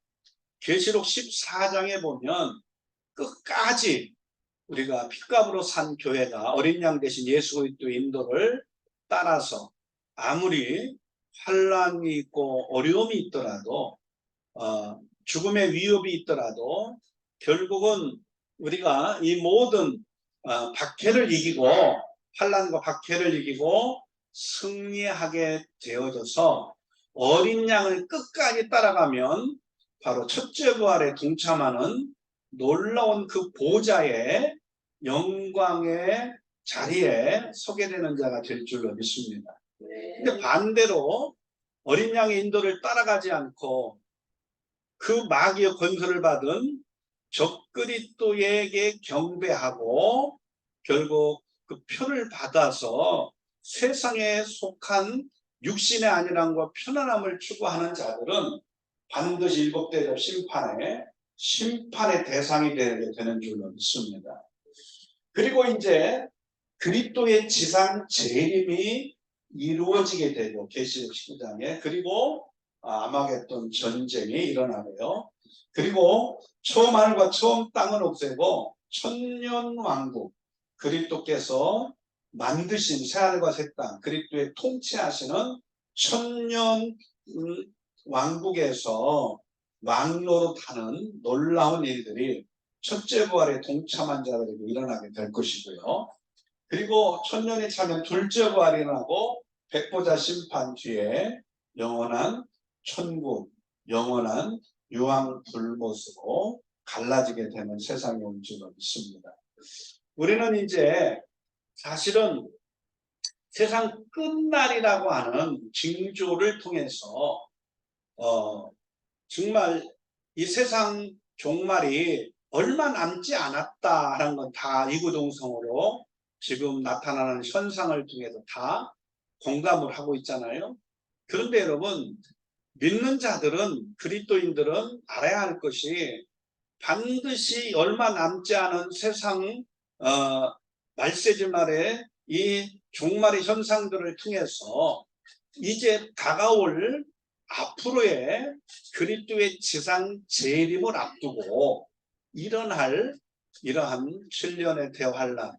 계시록 14장에 보면 끝까지 우리가 핏값으로 산 교회가 어린 양 대신 예수 그리스도의 인도를 따라서 아무리 환란이 있고 어려움이 있더라도 죽음의 위협이 있더라도 결국은 우리가 이 모든 박해를 이기고 환란과 박해를 이기고 승리하게 되어져서 어린 양을 끝까지 따라가면 바로 첫째 부활에 동참하는 놀라운 그 보좌의 영광의 자리에 서게 되는 자가 될 줄로 믿습니다. 근데 반대로 어린 양의 인도를 따라가지 않고 그 마귀의 권세를 받은 적그리스도에게 경배하고 결국 그 표를 받아서 세상에 속한 육신의 안일함과 편안함을 추구하는 자들은 반드시 일곱 대접 심판의 대상이 되게 되는 줄로 믿습니다. 그리고 이제 그리스도의 지상 재림이 이루어지게 되고 계시록 19장에 그리고 아마겟돈 전쟁이 일어나고요. 그리고 처음 하늘과 처음 땅은 없애고 천년 왕국 그리스도께서 만드신 새 하늘과 새 땅 그리스도의 통치하시는 천년 왕국에서 왕로로 타는 놀라운 일들이 첫째 부활에 동참한 자들에게 일어나게 될 것이고요. 그리고 천년이 차면 둘째 부활이 일어나고 백보자 심판 뒤에 영원한 천국, 영원한 유황 불못으로 갈라지게 되는 세상이 올 줄로 믿습니다. 우리는 이제 사실은 세상 끝날이라고 하는 징조를 통해서 정말 이 세상 종말이 얼마 남지 않았다라는 건 다 이구동성으로 지금 나타나는 현상을 통해서 다 공감을 하고 있잖아요. 그런데 여러분 믿는 자들은 그리스도인들은 알아야 할 것이 반드시 얼마 남지 않은 세상 말세지 말에 이 종말의 현상들을 통해서 이제 다가올 앞으로의 그리스도의 지상 재림을 앞두고 일어날 이러한 7년의 대환란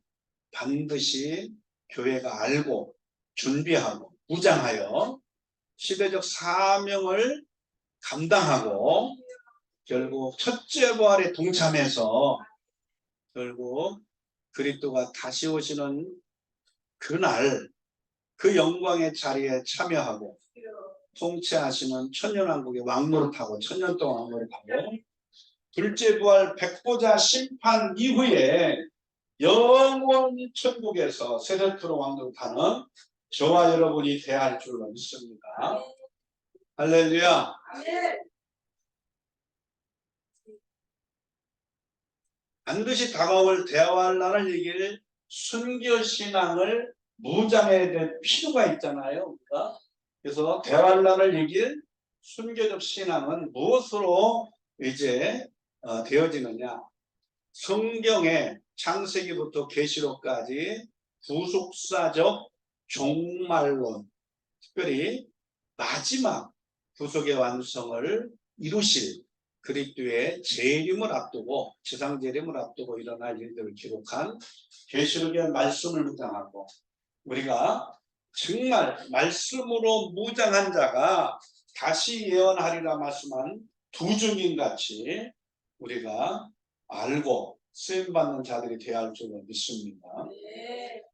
반드시 교회가 알고 준비하고 무장하여 시대적 사명을 감당하고 결국 첫째 부활에 동참해서 결국 그리스도가 다시 오시는 그날 그 영광의 자리에 참여하고 통치하시는 천년왕국의 왕노릇하고 천년 동안 왕노릇하고 둘째 부활 백보자 심판 이후에 영원 천국에서 세대토록 왕노릇하는 저와 여러분이 돼야 할 줄로 믿습니다. 할렐루야. 반드시 다가올 대환란을 이길 순교신앙을 무장해야 될 필요가 있잖아요. 우리가. 그래서 대환란을 이길 순교적 신앙은 무엇으로 이제 되어지느냐? 성경의 창세기부터 계시록까지 구속사적 종말론, 특별히 마지막 구속의 완성을 이루실 그리스도의 재림을 앞두고 지상 재림을 앞두고 일어날 일들을 기록한 계시록의 말씀을 묵상하고 우리가 정말 말씀으로 무장한 자가 다시 예언하리라 말씀한 두 증인같이 우리가 알고 쓰임받는 자들이 되어야 할 줄로 믿습니다.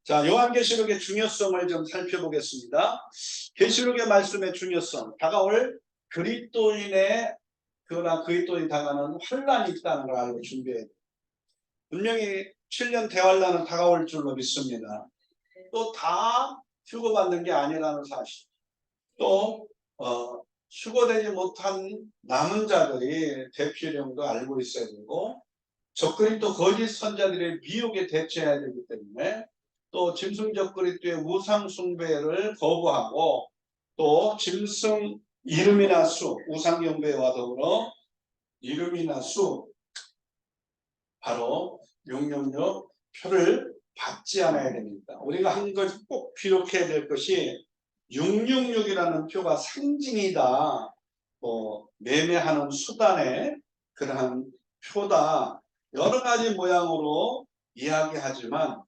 자, 요한계시록의 중요성을 좀 살펴보겠습니다. 계시록의 말씀의 중요성, 다가올 그리스도인의 그러나 그리스도인 당하는 환란이 있다는 걸 알고 준비해야 돼요. 분명히 7년 대환란은 다가올 줄로 믿습니다. 또 다 휴거받는 게 아니라는 사실. 또 휴거되지 못한 남은 자들이 대피령도 알고 있어야 되고 적그리스도 거짓 선자들의 미혹에 대처해야 되기 때문에 또 짐승 적그리스도의 우상 숭배를 거부하고 또 짐승 이름이나 수 우상 경배와 더불어 이름이나 수 바로 용용력 표를 받지 않아야 됩니다. 우리가 한 가지 꼭 기록해야 될 것이 666이라는 표가 상징이다. 매매하는 수단의 그러한 표다. 여러 가지 모양으로 이야기하지만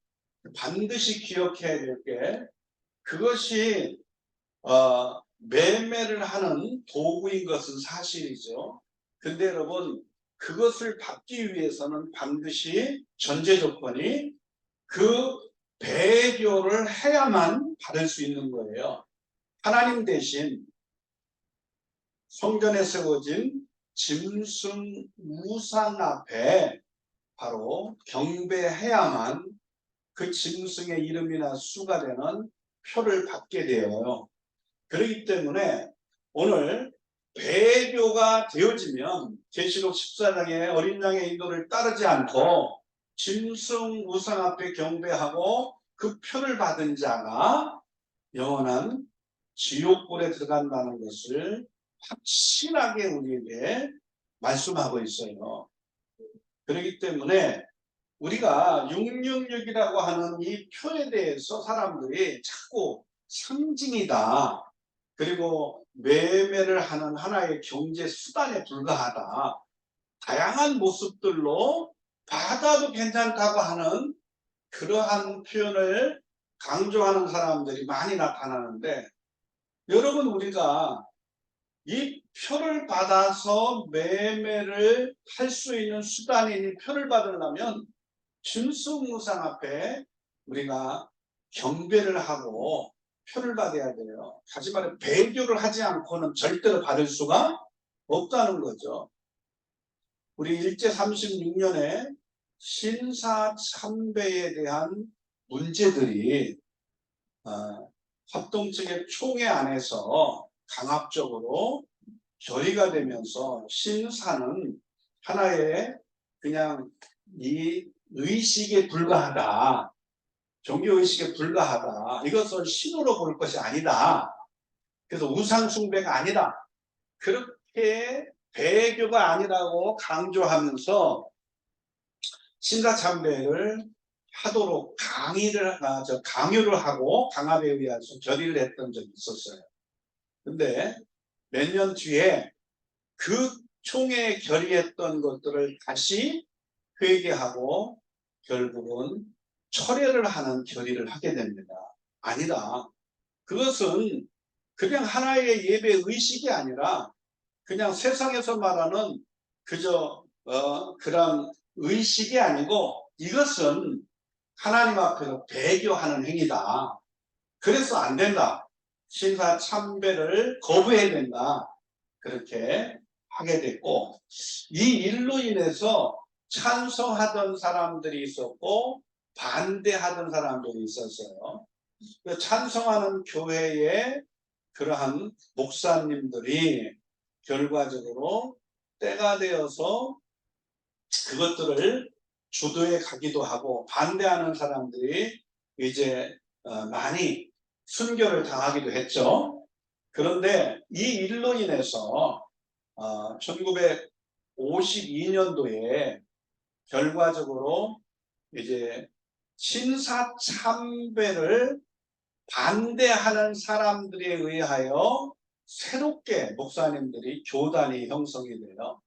반드시 기억해야 될 게 그것이 매매를 하는 도구인 것은 사실이죠. 근데 여러분 그것을 받기 위해서는 반드시 전제 조건이 그 배교를 해야만 받을 수 있는 거예요. 하나님 대신 성전에 세워진 짐승 우상 앞에 바로 경배해야만 그 짐승의 이름이나 수가 되는 표를 받게 되어요. 그렇기 때문에 오늘 배교가 되어지면 계시록 14장의 어린 양의 인도를 따르지 않고 짐승 우상 앞에 경배하고 그 표를 받은 자가 영원한 지옥불에 들어간다는 것을 확실하게 우리에게 말씀하고 있어요. 그렇기 때문에 우리가 666이라고 하는 이 표에 대해서 사람들이 자꾸 상징이다. 그리고 매매를 하는 하나의 경제 수단에 불과하다. 다양한 모습들로 받아도 괜찮다고 하는 그러한 표현을 강조하는 사람들이 많이 나타나는데, 여러분, 우리가 이 표를 받아서 매매를 할 수 있는 수단인 이 표를 받으려면 짐승우상 앞에 우리가 경배를 하고 표를 받아야 돼요. 다시 말해 배교를 하지 않고는 절대로 받을 수가 없다는 거죠. 우리 일제 36년에 신사참배에 대한 문제들이 합동 측의 총회 안에서 강압적으로 결의가 되면서 신사는 하나의 그냥 이 의식에 불과하다. 종교의식에 불과하다. 이것을 신으로 볼 것이 아니다. 그래서 우상숭배가 아니다. 그렇게 배교가 아니라고 강조하면서 신사참배를 하도록 강요를 하고 강압에 의해서 결의를 했던 적이 있었어요. 근데 몇 년 뒤에 그 총회에 결의했던 것들을 다시 회개하고 결국은 철회를 하는 결의를 하게 됩니다. 아니다. 그것은 그냥 하나의 예배 의식이 아니라 그냥 세상에서 말하는 그저 그런 의식이 아니고 이것은 하나님 앞에서 배교하는 행위다. 그래서 안 된다. 신사 참배를 거부해야 된다. 그렇게 하게 됐고, 이 일로 인해서 찬성하던 사람들이 있었고 반대하던 사람들이 있었어요. 찬성하는 교회의 그러한 목사님들이 결과적으로 때가 되어서 그것들을 주도해 가기도 하고, 반대하는 사람들이 이제 많이 순교를 당하기도 했죠. 그런데 이 일로 인해서 1952년도에 결과적으로 이제 신사참배를 반대하는 사람들에 의하여 새롭게 목사님들이 교단이 형성이 돼요.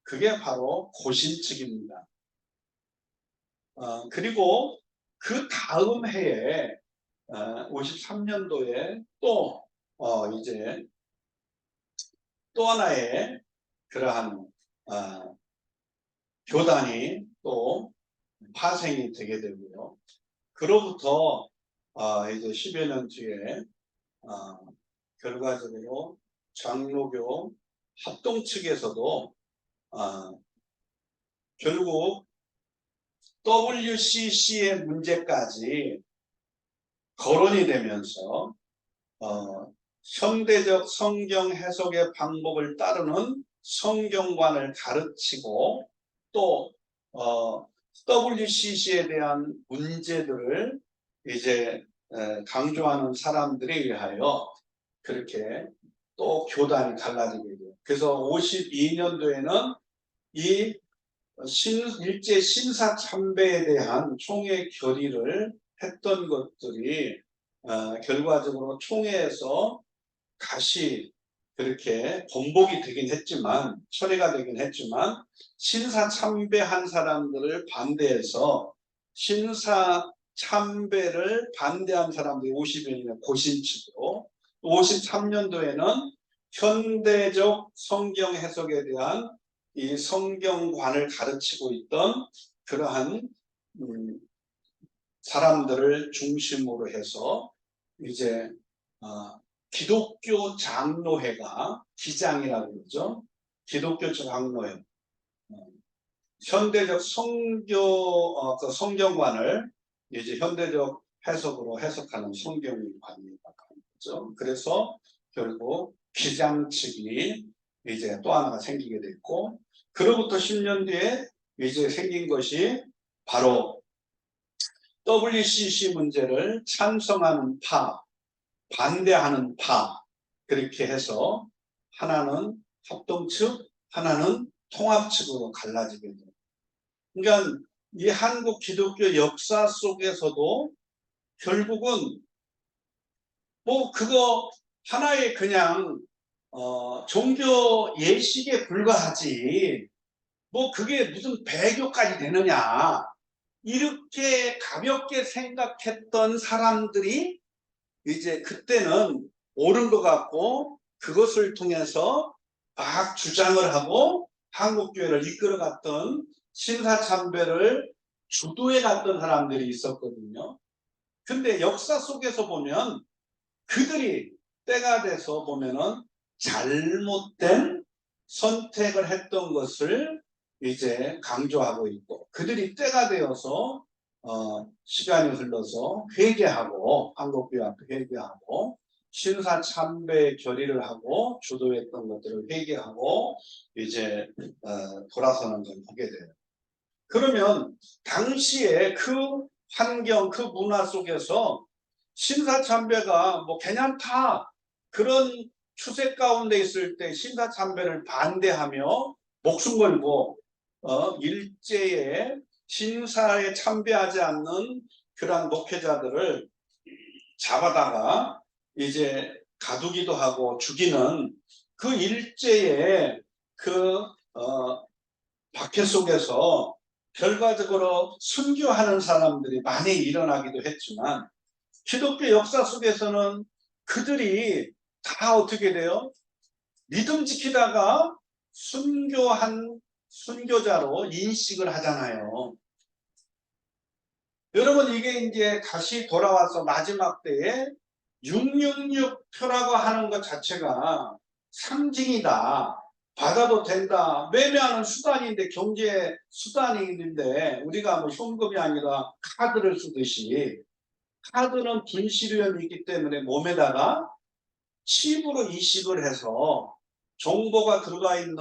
그게 바로 고신측입니다. 그리고 그 다음 해에 53년도에 또 이제 또 하나의 그러한 교단이 또 파생이 되게 되고요. 그로부터 이제 10여 년 뒤에 결과적으로 장로교 합동 측에서도 결국 WCC의 문제까지 거론이 되면서 현대적 성경 해석의 방법을 따르는 성경관을 가르치고 또 WCC에 대한 문제들을 이제 강조하는 사람들에 의하여 그렇게 또 교단이 갈라지게 돼요. 그래서 52년도에는 이 일제 신사참배에 대한 총회 결의를 했던 것들이 결과적으로 총회에서 다시 그렇게 번복이 되긴 했지만, 철회가 되긴 했지만, 신사참배한 사람들을 반대해서 신사참배를 반대한 사람들이 50여 년의 고신측으로, 53년도에는 현대적 성경 해석에 대한 이 성경관을 가르치고 있던 그러한 사람들을 중심으로 해서 이제 기독교 장로회가 기장이라고 그러죠. 기독교 장로회. 현대적 성경관을 이제 현대적 해석으로 해석하는 성경관입니다. 그래서 결국 기장 측이 이제 또 하나가 생기게 됐고, 그로부터 10년 뒤에 이제 생긴 것이 바로 WCC 문제를 찬성하는 파, 반대하는 파, 그렇게 해서 하나는 합동 측, 하나는 통합 측으로 갈라지게 돼요. 그러니까 이 한국 기독교 역사 속에서도 결국은 뭐 그거 하나의 그냥 종교 예식에 불과하지 뭐 그게 무슨 배교까지 되느냐, 이렇게 가볍게 생각했던 사람들이 이제 그때는 옳은 것 같고 그것을 통해서 막 주장을 하고 한국교회를 이끌어갔던 신사참배를 주도해 갔던 사람들이 있었거든요. 근데 역사 속에서 보면 그들이 때가 돼서 보면은 잘못된 선택을 했던 것을 이제 강조하고 있고, 그들이 때가 되어서 시간이 흘러서 회개하고 한국교회 앞에 회개하고 신사참배 결의를 하고 주도했던 것들을 회개하고 이제 돌아서는 걸 보게 돼요. 그러면 당시에 그 환경, 그 문화 속에서 신사참배가 뭐 괜찮다 그런 추세 가운데 있을 때 신사참배를 반대하며 목숨 걸고 일제에 신사에 참배하지 않는 그러한 목회자들을 잡아다가 이제 가두기도 하고 죽이는 그 일제의 그 박해 속에서 결과적으로 순교하는 사람들이 많이 일어나기도 했지만, 기독교 역사 속에서는 그들이 다 어떻게 돼요? 믿음 지키다가 순교한 순교자로 인식을 하잖아요. 여러분, 이게 이제 다시 돌아와서 마지막 때에 666표라고 하는 것 자체가 상징이다, 받아도 된다, 매매하는 수단인데, 경제 수단이 있는데 우리가 뭐 현금이 아니라 카드를 쓰듯이, 카드는 분실위험이 있기 때문에 몸에다가 칩으로 이식을 해서 정보가 들어가 있는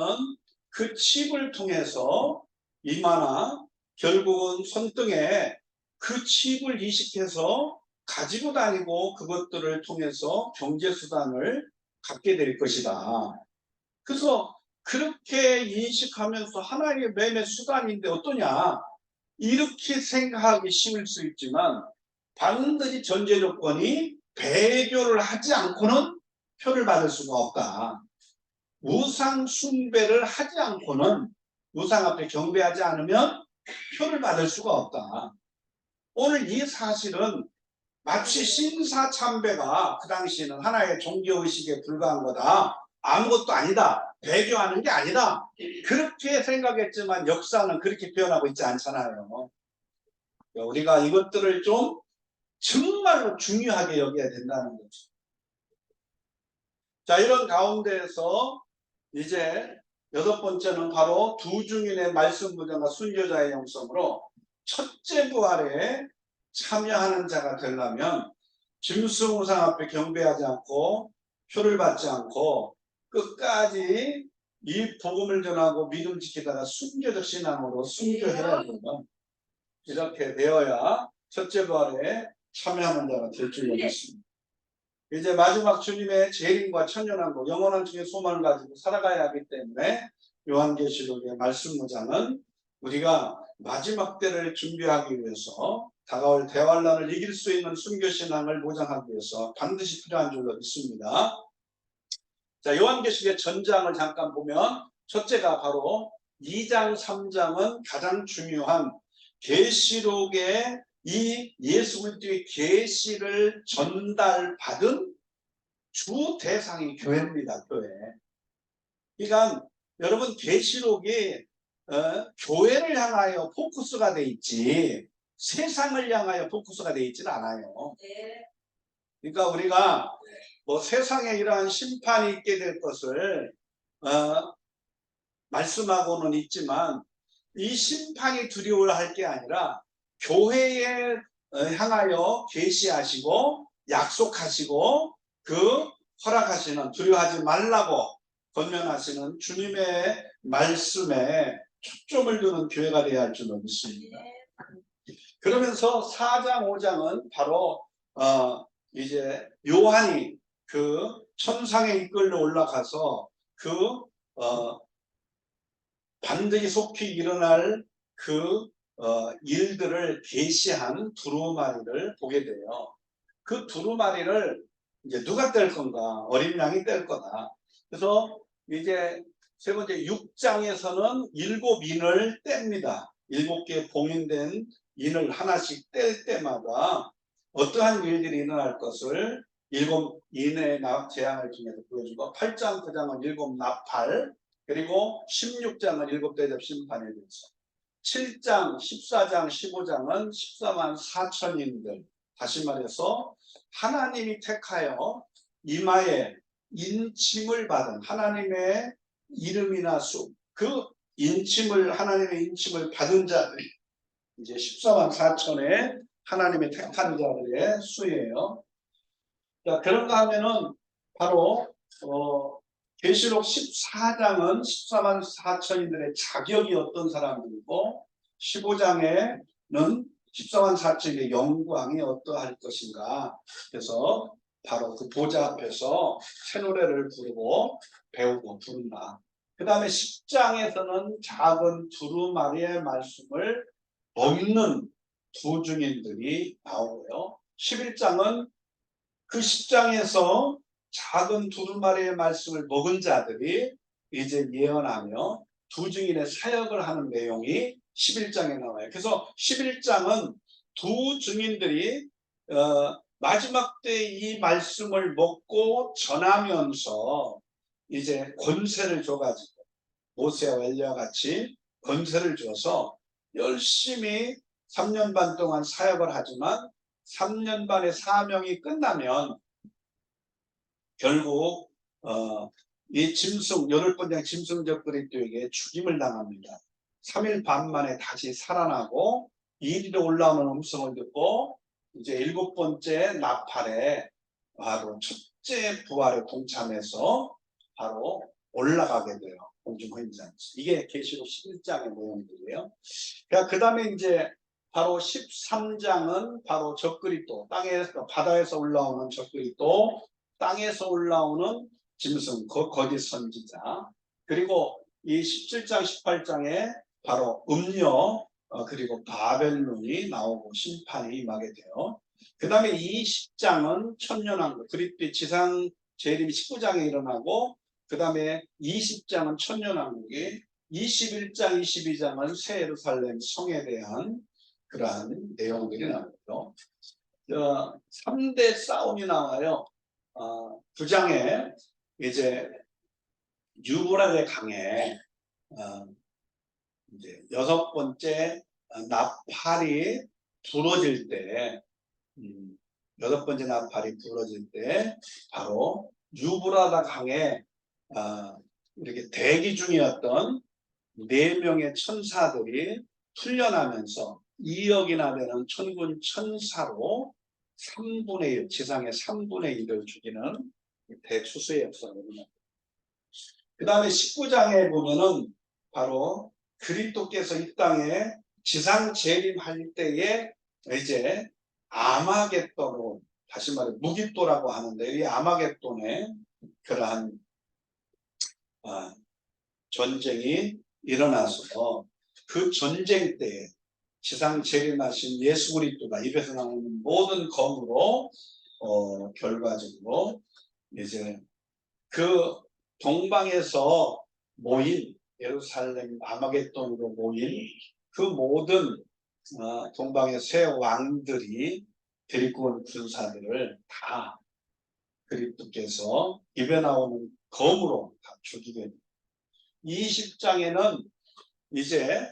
그 칩을 통해서 이마나 결국은 손등에 그 칩을 이식해서 가지고 다니고 그것들을 통해서 경제수단을 갖게 될 것이다. 그래서 그렇게 인식하면서 하나님의 매매 수단인데 어떠냐, 이렇게 생각하기 쉬울 수 있지만 반드시 전제 조건이 배교를 하지 않고는 표를 받을 수가 없다. 우상 숭배를 하지 않고는, 우상 앞에 경배하지 않으면 표를 받을 수가 없다. 오늘 이 사실은 마치 신사참배가 그 당시에는 하나의 종교의식에 불과한 거다, 아무것도 아니다, 배교하는 게 아니다, 그렇게 생각했지만 역사는 그렇게 표현하고 있지 않잖아요. 우리가 이것들을 좀 정말로 중요하게 여겨야 된다는 거죠. 자, 이런 가운데에서 이제 8번째는 바로 두 증인의 말씀 부정과 순교자의 영성으로 첫째 부활에 참여하는 자가 되려면 짐승우상 앞에 경배하지 않고 표를 받지 않고 끝까지 이 복음을 전하고 믿음 지키다가 순교적 신앙으로 순교해야 된다. 이렇게 되어야 첫째 부활에 참여하는 자가 될 줄 믿습니다. 이제 마지막 주님의 재림과 천년왕국, 영원한 주의 소망을 가지고 살아가야 하기 때문에 요한계시록의 말씀 무장은 우리가 마지막 때를 준비하기 위해서, 다가올 대환란을 이길 수 있는 순교신앙을 보장하기 위해서 반드시 필요한 줄로 믿습니다. 자, 요한계시록의 전장을 잠깐 보면 첫째가 바로 2장, 3장은 가장 중요한 계시록의 이 예수 그리스도의 계시를 전달받은 주 대상이 교회입니다. 교회. 그러니까 여러분, 계시록이 교회를 향하여 포커스가 돼 있지 세상을 향하여 포커스가 돼 있지는 않아요. 그러니까 우리가 뭐 세상에 이러한 심판이 있게 될 것을 말씀하고는 있지만 이 심판이 두려워할 게 아니라 교회의 향하여 계시하시고 약속하시고 그 허락하시는, 두려워하지 말라고 권면하시는 주님의 말씀에 초점을 두는 교회가 되어야 할 줄로 믿습니다. 그러면서 4장 5장은 바로 이제 요한이 그 천상에 이끌려 올라가서 그 반드시 속히 일어날 그 일들을 계시한 두루마리를 보게 돼요. 그 두루마리를 이제 누가 뗄 건가? 어린 양이 뗄 거다. 그래서 이제 세 번째 6장에서는 7인을 뗍니다. 7개 봉인된 인을 하나씩 뗄 때마다 어떠한 일들이 일어날 것을 7인의 재앙을 통해서 보여주고, 8장 9장은 7나팔, 그리고 16장은 7대접 심판에 대해서, 7장, 14장, 15장은 14만 4천인들, 다시 말해서 하나님이 택하여 이마에 인침을 받은 하나님의 이름이나 수, 그 인침을, 하나님의 인침을 받은 자들이 이제 14만 4천의 하나님의 택한 자들의 수예요. 자, 그런가 하면은 바로 계시록 14장은 14만 4천인들의 자격이 어떤 사람들이고, 15장에는 14만 4천의 영광이 어떠할 것인가. 그래서 바로 그 보좌 앞에서 새 노래를 부르고 배우고 부른다. 그 다음에 10장에서는 작은 두루마리의 말씀을 먹는 두 증인들이 나오고요. 11장은 그 10장에서 작은 두루마리의 말씀을 먹은 자들이 이제 예언하며 두 증인의 사역을 하는 내용이 11장에 나와요. 그래서 11장은 두 증인들이 마지막 때 이 말씀을 먹고 전하면서 이제 권세를 줘가지고, 모세와 엘리야와 같이 권세를 줘서 열심히 3년 반 동안 사역을 하지만 3년 반의 사명이 끝나면 결국 이 짐승, 8번째 짐승적 그리스도에게 죽임을 당합니다. 3일 반 만에 다시 살아나고 이리로 올라오는 음성을 듣고 이제 7번째 나팔에 바로 첫째 부활에 동참해서 바로 올라가게 돼요. 공중헌장에서. 이게 계시록 11장의 내용들이에요. 그 다음에 이제 바로 13장은 바로 적그리스도, 땅에서, 바다에서 올라오는 적그리스도, 땅에서 올라오는 짐승, 거짓 선지자, 그리고 이 17장 18장에 바로 음녀, 그리고 바벨론이 나오고 심판이 임하게 돼요. 그 다음에 20장은 천년왕국, 그리스도의 지상 재림이 19장에 일어나고, 그 다음에 20장은 천년왕국이, 21장, 22장은 새 예루살렘 성에 대한 그러한 내용들이 나오고요. 3대 싸움이 나와요. 9장에 이제 유브라데 강에 이제 6번째 나팔이 부러질 때, 6번째 나팔이 부러질 때 바로 유브라데 강에 이렇게 대기 중이었던 4명의 천사들이 풀려나면서 2억이나 되는 천군 천사로 3분의 1, 지상의 3분의 1을 죽이는 대추수의 역사입니다. 그 다음에 19장에 보면은 바로 그리스도께서 이 땅에 지상 재림할 때에 이제 아마겟돈으로, 다시 말해 무기또라고 하는데, 이 아마겟돈에 그러한 전쟁이 일어나서 그 전쟁 때에 지상 재림하신 예수 그리스도가 입에서 나오는 모든 검으로 결과적으로 이제 그 동방에서 모인, 예루살렘 아마겟돈으로 모인 그 모든 동방의 새 왕들이 데리고 온 군사들을 다 그리스도께서 입에 나오는 검으로 다 죽이게 됩니다. 20장에는 이제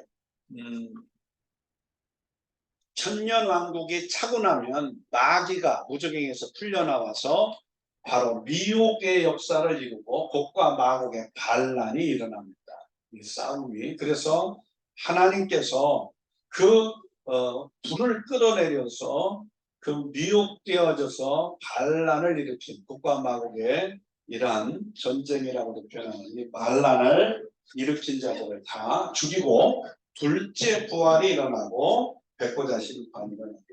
천년왕국이 차고 나면 마귀가 무저갱에서 풀려나와서 바로 미혹의 역사를 이루고 곡과 마곡의 반란이 일어납니다. 이 싸움이. 그래서 하나님께서 그 불을 끌어내려서 그 미혹되어져서 반란을 일으킨 국가 마국의 이러한 전쟁이라고도 표현하는 이 반란을 일으킨 자들을 다 죽이고 둘째 부활이 일어나고 백보자 심판이 일어납니다.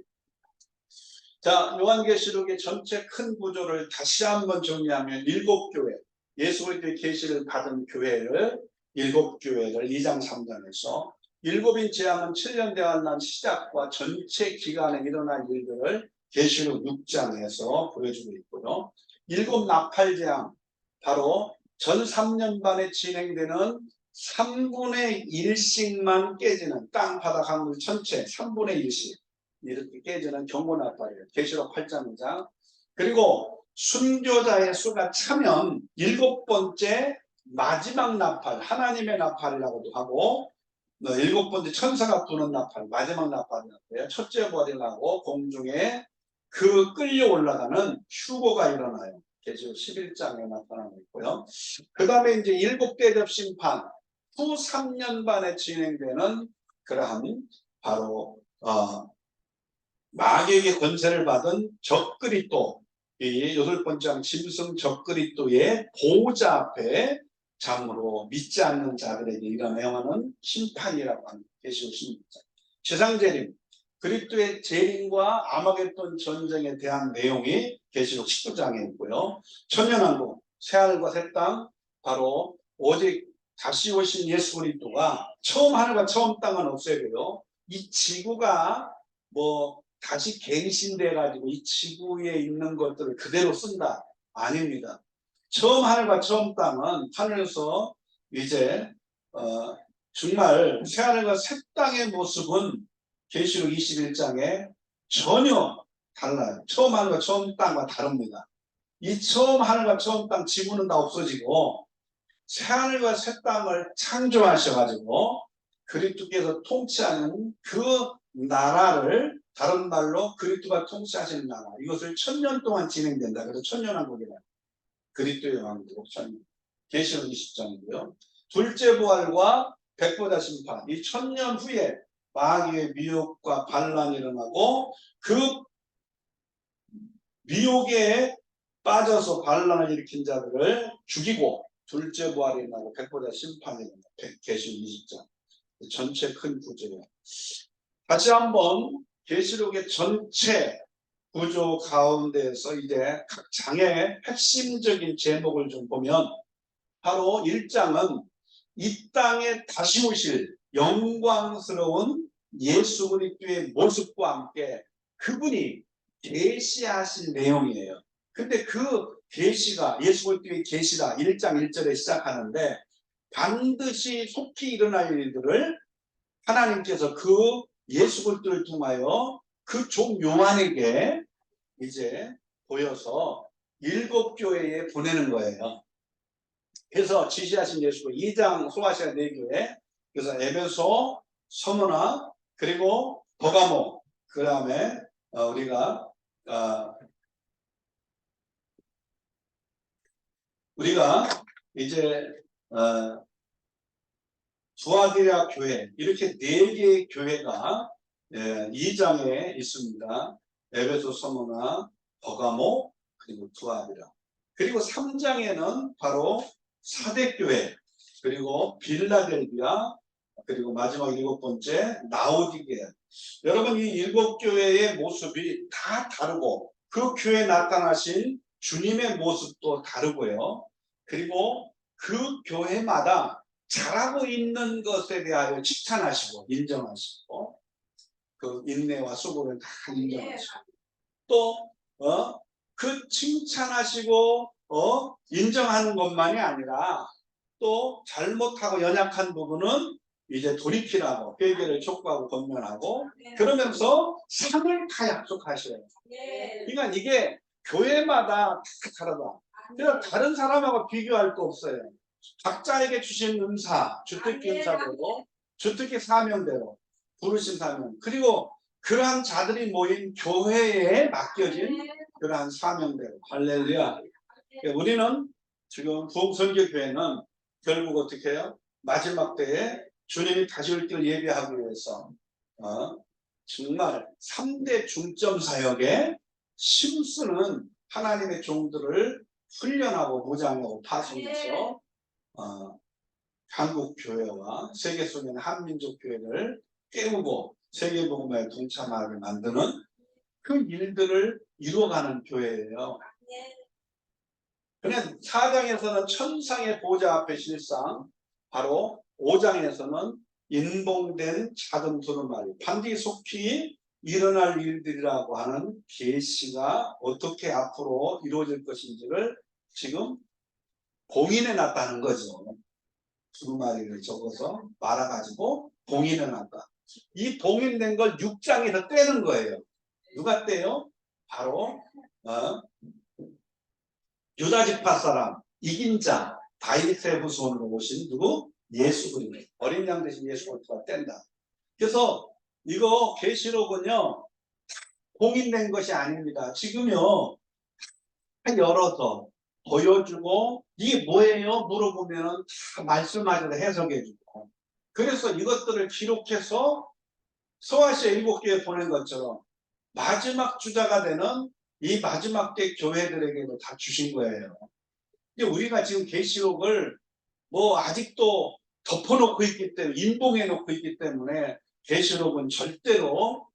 자, 요한계시록의 전체 큰 구조를 다시 한번 정리하면 일곱 교회, 예수 그리스도의 계시를 받은 교회를 일곱 교회를 2장 3장에서 일곱인 재앙은 7년 대환란 시작과 전체 기간에 일어난 일들을 계시록 6장에서 보여주고 있고요. 일곱 나팔 재앙, 바로 전 3년 반에 진행되는 3분의 1씩만 깨지는 땅, 바다, 강물 전체 3분의 1씩 이렇게 깨지는 경고나팔이에요. 계시록 8장. 그리고 순교자의 수가 차면 일곱 번째 마지막 나팔, 하나님의 나팔이라고도 하고, 일곱 번째 천사가 부는 나팔, 마지막 나팔이라고요. 첫째 부활이 나고 공중에 그 끌려 올라가는 휴거가 일어나요. 계시록 11장에 나타나고 있고요. 그 다음에 이제 일곱 대접 심판, 후 3년 반에 진행되는 그러한 바로 마귀에게 권세를 받은 적그리스도, 이 여덟 번째 짐승 적그리스도의 보호자 앞에 장으로 믿지 않는 자들에게 일어나는 심판이라고 하는 계시록 16장. 지상재림, 그리스도의 재림과 아마겟돈 전쟁에 대한 내용이 계시록 19장에 있고요. 천년왕국, 새하늘과 새 땅, 바로 오직 다시 오신 예수 그리스도가 처음 하늘과 처음 땅은 없애고요. 이 지구가 다시 갱신돼 가지고 이 지구에 있는 것들을 그대로 쓴다. 아닙니다. 처음 하늘과 처음 땅은 하늘에서 이제 정말 새하늘과 새 땅의 모습은 계시록 21장에 전혀 달라요. 처음 하늘과 처음 땅과 다릅니다. 이 처음 하늘과 처음 땅 지구는 다 없어지고 새하늘과 새 땅을 창조하셔가지고 그리스도께서 통치하는 그 나라를, 다른 말로 그리스도가 통치하시는 나라, 이것을 1000년 동안 진행된다. 그래서 천년왕국이라. 그리스도의 왕국 천년. 계시록 20장이고요. 둘째 부활과 백보자 심판, 이 1000년 후에 마귀의 미혹과 반란이 일어나고 그 미혹에 빠져서 반란을 일으킨 자들을 죽이고 둘째 부활이 일어나고 백보자 심판이 일어나고 계시록 20장. 전체 큰 구조예요. 다시 한번 계시록의 전체 구조 가운데에서 이제 각 장의 핵심적인 제목을 좀 보면, 바로 1장은 이 땅에 다시 오실 영광스러운 예수 그리스도의 모습과 함께 그분이 계시하신 내용이에요. 근데 그 계시가 예수 그리스도의 계시가 1장 1절에 시작하는데, 반드시 속히 일어날 일들을 하나님께서 그 예수 그리스도를 통하여 그 종 요한에게 이제 보여서 일곱 교회에 보내는 거예요. 그래서 지시하신 예수가 2장 소아시아 4교회, 그래서 에베소, 서머나, 그리고 버가모, 그 다음에 우리가 이제 두아디라 교회, 이렇게 4개의 교회가 2장에 있습니다. 에베소, 서머나, 버가모, 그리고 두아디라. 그리고 3장에는 바로 사대교회, 그리고 빌라델비아, 그리고 마지막 7번째 라오디게아. 여러분, 이 7교회의 모습이 다 다르고 그 교회에 나타나신 주님의 모습도 다르고요. 그리고 그 교회마다 잘하고 있는 것에 대하여 칭찬하시고 인정하시고, 그 인내와 수고를 다 인정하시고, 또 그 칭찬하시고 인정하는 것만이 아니라 또 잘못하고 연약한 부분은 이제 돌이키라고 회개를 촉구하고 권면하고, 그러면서 상을 다 약속하셔요. 그러니까 이게 교회마다 다 다르다. 그래서 다른 사람하고 비교할 거 없어요. 각자에게 주신 은사, 주특기 은사대로, 주특기 사명대로, 부르신 사명, 그리고 그러한 자들이 모인 교회에 맡겨진 그러한 사명대로. 할렐루야. 우리는 지금 부흥선교교회는 결국 어떻게 해요? 마지막 때에 주님이 다시 올 때를 예비하기 위해서 정말 3대 중점 사역에 힘쓰는 하나님의 종들을 훈련하고 무장하고 파송해서 한국 교회와 세계 속에 있는 한민족 교회를 깨우고 세계복음에 동참하게 만드는 그 일들을 이루어가는 교회예요. 그냥 4장에서는 천상의 보좌 앞에 실상, 바로 5장에서는 인봉된 작은 두루마리, 반드시 속히 일어날 일들이라고 하는 계시가 어떻게 앞으로 이루어질 것인지를 지금 봉인해 놨다는 거죠. 두루마리를 적어서 말아가지고 봉인해 놨다. 이 봉인된 걸 6장에서 떼는 거예요. 누가 떼요? 바로 유다 지파 사람, 이긴 자, 다윗의 후손으로 오신 누구? 예수 그리스도. 어린 양 대신 예수 그리스도가 뗀다. 그래서 이거 계시록은요 봉인된 것이 아닙니다. 지금요 열어서 보여주고 이게 뭐예요? 물어보면 다 말씀하셔서 해석해주고, 그래서 이것들을 기록해서 소아시아 7개에 보낸 것처럼 마지막 주자가 되는 이 마지막 때 교회들에게도 다 주신 거예요. 근데 우리가 지금 계시록을 뭐 아직도 덮어놓고 있기 때문에, 인봉해 놓고 있기 때문에 계시록은 절대로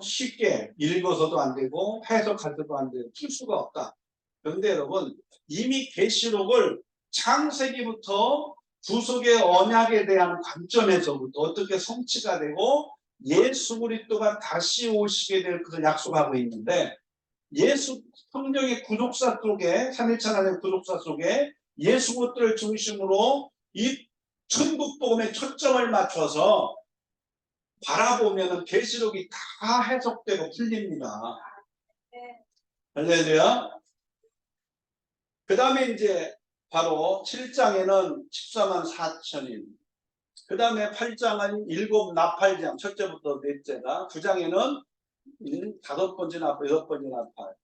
쉽게 읽어서도 안 되고 해석해서도 안 되고 풀 수가 없다. 그런데 여러분, 이미 계시록을 창세기부터 구속의 언약에 대한 관점에서부터 어떻게 성취가 되고 예수 그리스도가 다시 오시게 될 것을 약속하고 있는데, 예수 성령의 구속사 속에, 3일차 하나님의 구속사 속에 예수 그리스도를 중심으로 이 천국 복음에 초점을 맞춰서 바라보면 계시록이 다 해석되고 풀립니다. 할렐루야. 그 다음에 이제 바로 7장에는 14만 4천인, 그 다음에 8장은 7 나팔장, 첫째부터 넷째가, 9장에는 5번째 나팔, 6번째 나팔,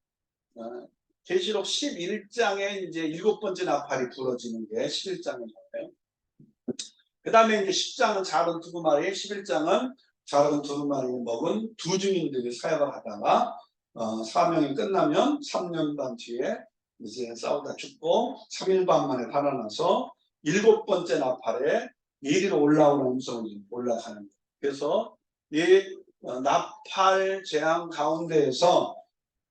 계시록 11장에 이제 7번째 나팔이 불어지는 게 11장에 나와요. 그 다음에 이제 10장은 작은 두루마리, 11장은 작은 두루마리를 먹은 두 증인들이 사역을 하다가 사명이 끝나면 3년 반 뒤에 이제 싸우다 죽고 3일 반 만에 살아나서 7번째 나팔에 이리로 올라오는 음성이 올라가는 거예요. 그래서 이 나팔 재앙 가운데에서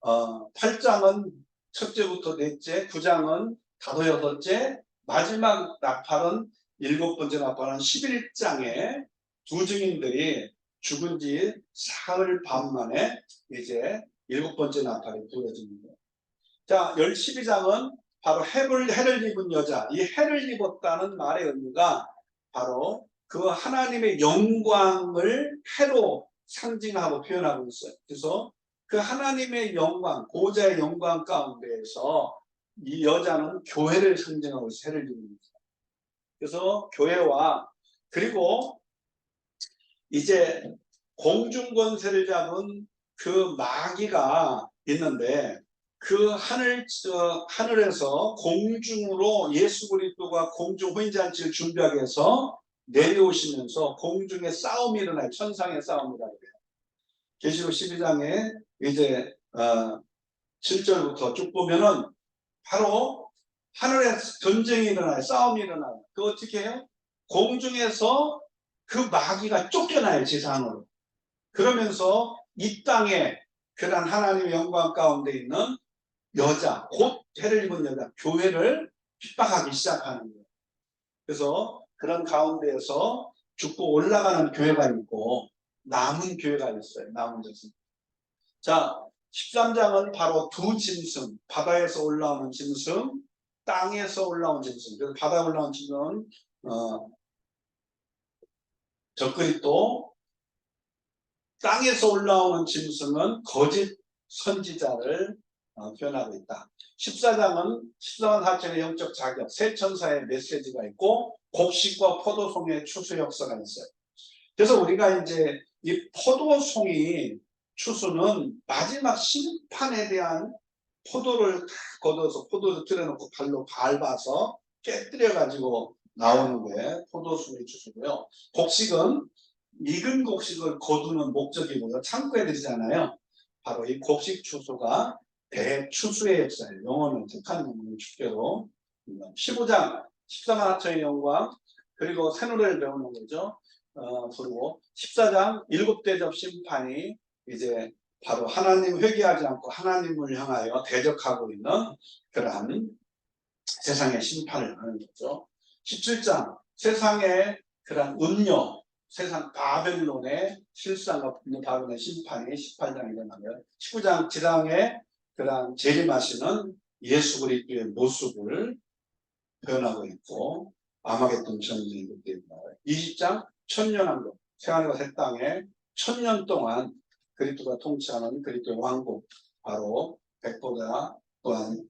8장은 첫째부터 넷째, 9장은 5, 6째, 마지막 나팔은 7번째 나팔은 11장에 두 증인들이 죽은 지 사흘 반 만에 이제 7번째 나팔이 불어집니다. 자, 12장은 바로 해를 입은 여자, 이 해를 입었다는 말의 의미가 바로 그 하나님의 영광을 해로 상징하고 표현하고 있어요. 그래서 그 하나님의 영광, 보좌의 영광 가운데에서 이 여자는 교회를 상징하고 해를 입습니다. 그래서 교회와, 그리고 이제 공중권세를 잡은 그 마귀가 있는데, 그 하늘에서 공중으로 예수 그리스도가 공중 혼인잔치를 준비하기 위해서 내려오시면서 공중에 싸움이 일어나요. 천상의 싸움이라고 해요. 계시록 12장에 이제 7절부터 쭉 보면은 바로 하늘에 전쟁이 일어나요. 싸움이 일어나요. 그 어떻게 해요? 공중에서 그 마귀가 쫓겨나요. 지상으로. 그러면서 이 땅에 그런 하나님의 영광 가운데 있는 여자, 곧 해를 입은 여자, 교회를 핍박하기 시작하는 거예요. 그래서 그런 가운데에서 죽고 올라가는 교회가 있고 남은 교회가 있어요. 남은 것은. 자, 13장은 바로 두 짐승, 바다에서 올라오는 짐승, 땅에서 올라온 짐승. 그래서 바다에 올라온 짐승은 적그리스도, 땅에서 올라오는 짐승은 거짓 선지자를 표현하고 있다. 14장은 14만 4천의 영적 자격, 새 천사의 메시지가 있고 곡식과 포도송의 추수 역사가 있어요. 그래서 우리가 이제 이 포도송이 추수는 마지막 심판에 대한 포도를 걷어서 포도를 들여놓고 발로 밟아서 깨뜨려 가지고 나오는 게 포도송의 추수고요. 곡식은 익은 곡식을 거두는 목적이고요. 창고에 들이잖아요. 바로 이 곡식 추수가 대추수의 역사예요. 영어는 택한 영어는 주께로 15장 14만 하천의 영광 그리고 새노래를 배우는 거죠. 그리고 14장 7대접 심판이 이제 바로 하나님 회개하지 않고 하나님을 향하여 대적하고 있는 그러한 세상의 심판을 하는 거죠. 17장 세상의 그러한 음료 세상 바벨론의 실상과 바벨론의 심판이 18장에 일어나면 19장 지상의 그러한 재림하시는 예수 그리스도의 모습을 표현하고 있고 아마겟돈 전쟁이 때문에 20장 천년왕국 새하늘과 새 땅에 1000년 동안 그리스도가 통치하는 그리스도의 왕국 바로 백보다 또한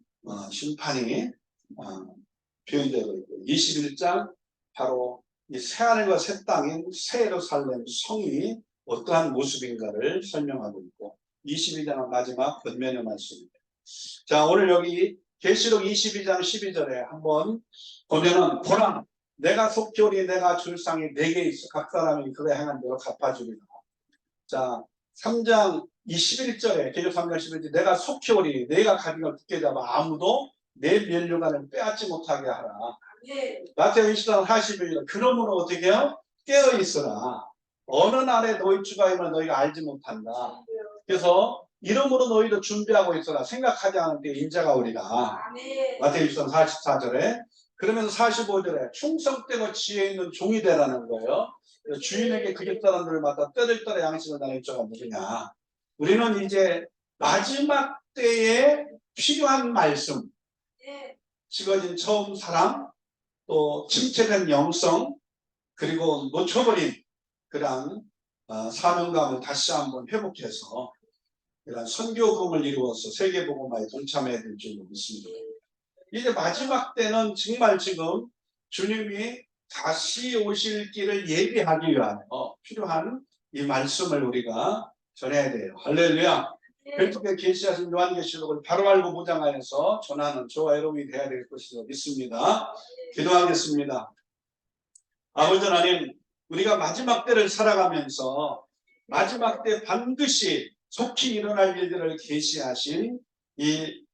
심판이 표현되고 있고 21장 바로 이 새하늘과 새 땅인 새 예루살렘 성이 어떠한 모습인가를 설명하고 있고 22장은 마지막 권면의 말씀입니다. 자, 오늘 여기 계시록 22장 12절에 한번 보면은 보라 내가 속히 오리 내가 줄 상이 4개 있어 각 사람이 그가 행한 대로 갚아주리라. 자 3장 21절에 계시록 3장 11절에 내가 속히 오리 내가 가죽을 굳게 잡아 아무도 내 면류관을 빼앗지 못하게 하라. 마태복음 24장 41절 그러므로 어떻게 해요? 깨어있으라. 어느 날에 너희 주가 임을 너희가 알지 못한다. 그래서 이러므로 너희도 준비하고 있어라. 생각하지 않을 때 인자가 오리라. 마태복음 24장 44절에 그러면서 45절에 충성되고 지혜 있는 종이 되라는 거예요. 주인에게 그 집 사람들을 맡아 때를 따라 양식을 나눌 자가 누구냐. 우리는 이제 마지막 때에 필요한 말씀 식어진 처음 사랑 또 침체된 영성 그리고 놓쳐버린 그런 사명감을 다시 한번 회복해서 그런 선교복음을 이루어서 세계복음화에 동참해야 될 줄 믿습니다. 이제 마지막 때는 정말 지금 주님이 다시 오실 길을 예비하기 위한 필요한 이 말씀을 우리가 전해야 돼요. 할렐루야. 별빛에 계시하신 요한계시록을 바로 알고 무장하여서 전하는 저와 여러분이 되어야 될 것이라 믿습니다. 기도하겠습니다. 아버지 하나님, 우리가 마지막 때를 살아가면서 마지막 때 반드시 속히 일어날 일들을 계시하신 이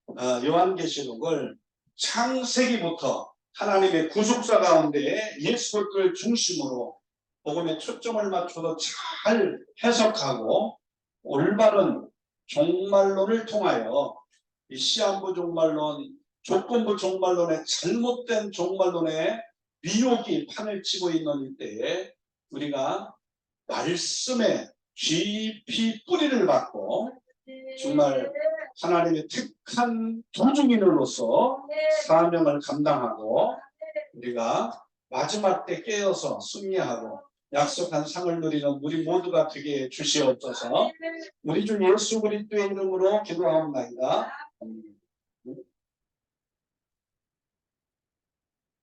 요한계시록을 창세기부터 하나님의 구속사 가운데 예수 그리스도를 중심으로 복음에 초점을 맞춰서 잘 해석하고 올바른 종말론을 통하여 이 시한부 종말론, 조건부 종말론의 잘못된 종말론의 미혹이 판을 치고 있는 이때에 우리가 말씀에 깊이 뿌리를 받고 정말 하나님의 택한 도중인으로서 사명을 감당하고 우리가 마지막 때 깨어서 승리하고 약속한 상을 누리는 우리 모두가 되게 주시옵소서. 우리 주 예수 그리스도의 이름으로 기도하옵나이다.